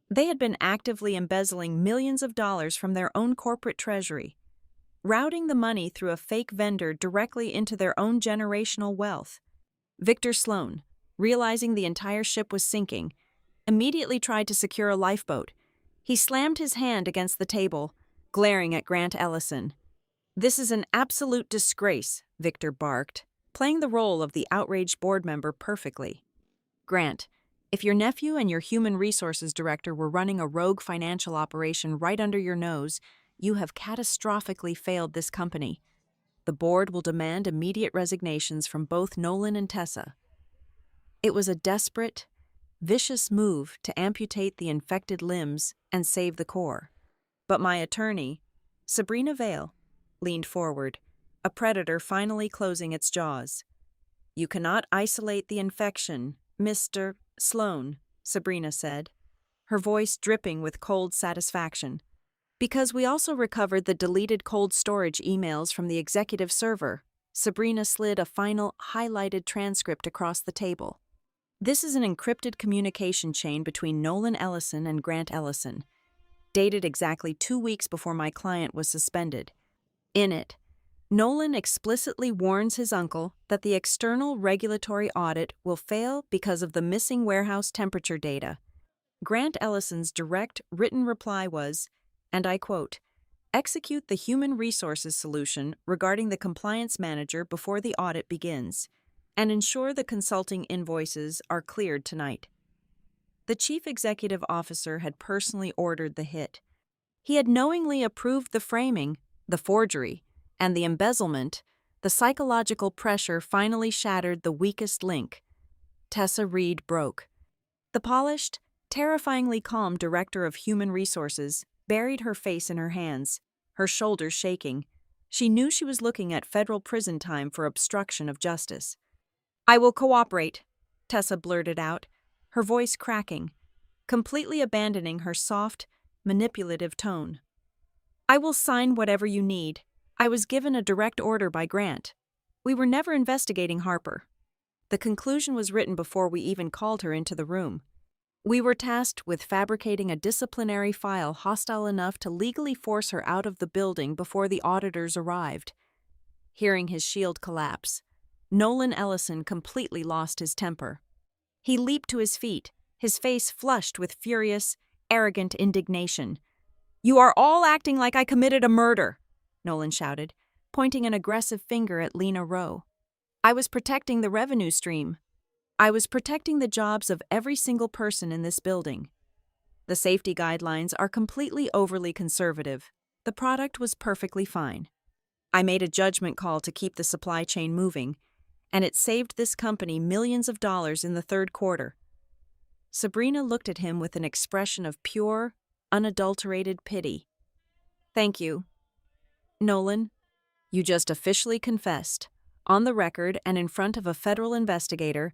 They had been actively embezzling millions of dollars from their own corporate treasury, routing the money through a fake vendor directly into their own generational wealth. Victor Sloan, realizing the entire ship was sinking, immediately tried to secure a lifeboat. He slammed his hand against the table, glaring at Grant Ellison. "This is an absolute disgrace," Victor barked, playing the role of the outraged board member perfectly. "Grant, if your nephew and your human resources director were running a rogue financial operation right under your nose, you have catastrophically failed this company. The board will demand immediate resignations from both Nolan and Tessa." It was a desperate, vicious move to amputate the infected limbs and save the core. But my attorney, Sabrina Vale, leaned forward, a predator finally closing its jaws. "You cannot isolate the infection, Mr. Sloan," Sabrina said, her voice dripping with cold satisfaction. "Because we also recovered the deleted cold storage emails from the executive server." Sabrina slid a final, highlighted transcript across the table. "This is an encrypted communication chain between Nolan Ellison and Grant Ellison, dated exactly 2 weeks before my client was suspended. In it, Nolan explicitly warns his uncle that the external regulatory audit will fail because of the missing warehouse temperature data. Grant Ellison's direct written reply was, and I quote, "Execute the human resources solution regarding the compliance manager before the audit begins, and ensure the consulting invoices are cleared tonight." The chief executive officer had personally ordered the hit. He had knowingly approved the framing, the forgery, and the embezzlement. The psychological pressure finally shattered the weakest link. Tessa Reed broke. The polished, terrifyingly calm director of human resources buried her face in her hands, her shoulders shaking. She knew she was looking at federal prison time for obstruction of justice. "I will cooperate," Tessa blurted out, her voice cracking, completely abandoning her soft, manipulative tone. "I will sign whatever you need. I was given a direct order by Grant. We were never investigating Harper." The conclusion was written before we even called her into the room. "We were tasked with fabricating a disciplinary file hostile enough to legally force her out of the building before the auditors arrived." Hearing his shield collapse, Nolan Ellison completely lost his temper. He leaped to his feet, his face flushed with furious, arrogant indignation. "You are all acting like I committed a murder," Nolan shouted, pointing an aggressive finger at Lena Rowe. "I was protecting the revenue stream. I was protecting the jobs of every single person in this building. The safety guidelines are completely overly conservative. The product was perfectly fine. I made a judgment call to keep the supply chain moving, and it saved this company millions of dollars in the third quarter." Sabrina looked at him with an expression of pure, unadulterated pity. "Thank you. Nolan, you just officially confessed, on the record and in front of a federal investigator,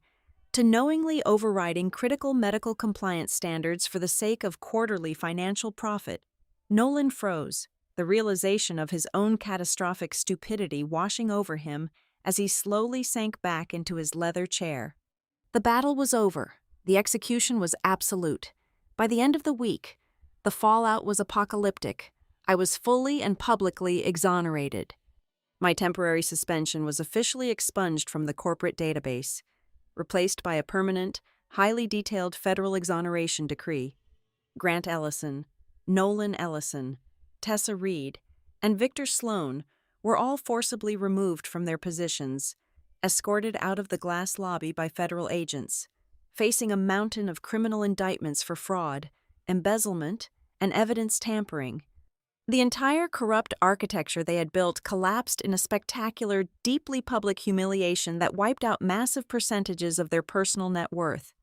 to knowingly overriding critical medical compliance standards for the sake of quarterly financial profit." Nolan froze, the realization of his own catastrophic stupidity washing over him as he slowly sank back into his leather chair. The battle was over. The execution was absolute. By the end of the week, the fallout was apocalyptic. I was fully and publicly exonerated. My temporary suspension was officially expunged from the corporate database, replaced by a permanent, highly detailed federal exoneration decree. Grant Ellison, Nolan Ellison, Tessa Reed, and Victor Sloan were all forcibly removed from their positions, escorted out of the glass lobby by federal agents, facing a mountain of criminal indictments for fraud, embezzlement, and evidence tampering. The entire corrupt architecture they had built collapsed in a spectacular, deeply public humiliation that wiped out massive percentages of their personal net worth.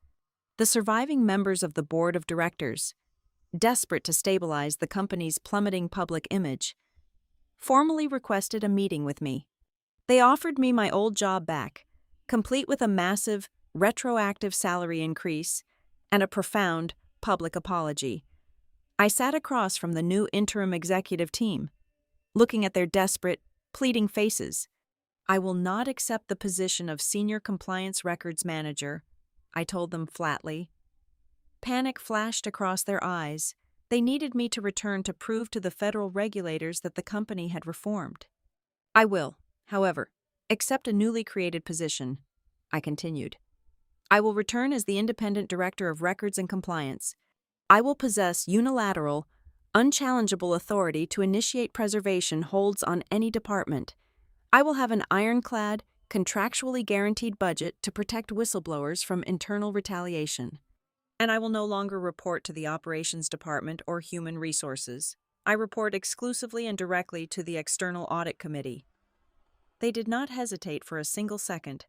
The surviving members of the board of directors, desperate to stabilize the company's plummeting public image, formally requested a meeting with me. They offered me my old job back, complete with a massive, retroactive salary increase and a profound public apology. I sat across from the new interim executive team, looking at their desperate, pleading faces. "I will not accept the position of Senior Compliance Records Manager," I told them flatly. Panic flashed across their eyes. They needed me to return to prove to the federal regulators that the company had reformed. "I will, however, accept a newly created position," I continued. "I will return as the independent director of records and compliance. I will possess unilateral, unchallengeable authority to initiate preservation holds on any department. I will have an ironclad, contractually guaranteed budget to protect whistleblowers from internal retaliation. And I will no longer report to the Operations Department or Human Resources. I report exclusively and directly to the External Audit Committee." They did not hesitate for a single second.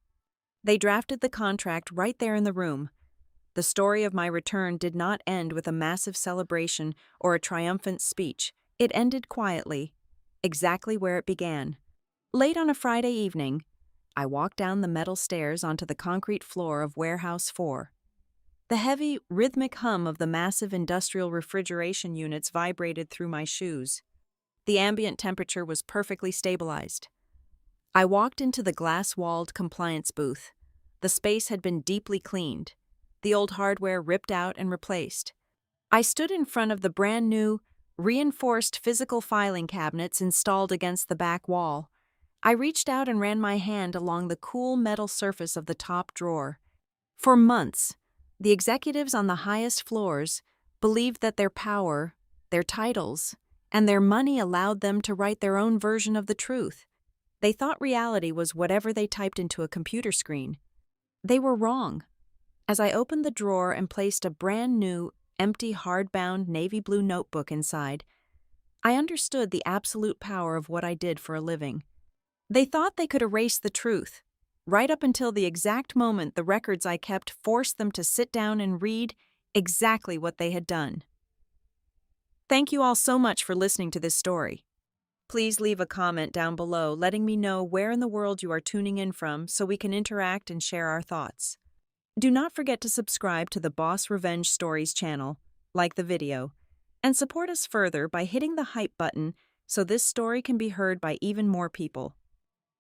They drafted the contract right there in the room. The story of my return did not end with a massive celebration or a triumphant speech. It ended quietly, exactly where it began. Late on a Friday evening, I walked down the metal stairs onto the concrete floor of Warehouse 4. The heavy, rhythmic hum of the massive industrial refrigeration units vibrated through my shoes. The ambient temperature was perfectly stabilized. I walked into the glass-walled compliance booth. The space had been deeply cleaned, the old hardware ripped out and replaced. I stood in front of the brand-new, reinforced physical filing cabinets installed against the back wall. I reached out and ran my hand along the cool metal surface of the top drawer. For months, the executives on the highest floors believed that their power, their titles, and their money allowed them to write their own version of the truth. They thought reality was whatever they typed into a computer screen. They were wrong. As I opened the drawer and placed a brand new, empty, hardbound navy blue notebook inside, I understood the absolute power of what I did for a living. They thought they could erase the truth, right up until the exact moment the records I kept forced them to sit down and read exactly what they had done. Thank you all so much for listening to this story. Please leave a comment down below letting me know where in the world you are tuning in from so we can interact and share our thoughts. Do not forget to subscribe to the Boss Revenge Stories channel, like the video, and support us further by hitting the hype button so this story can be heard by even more people.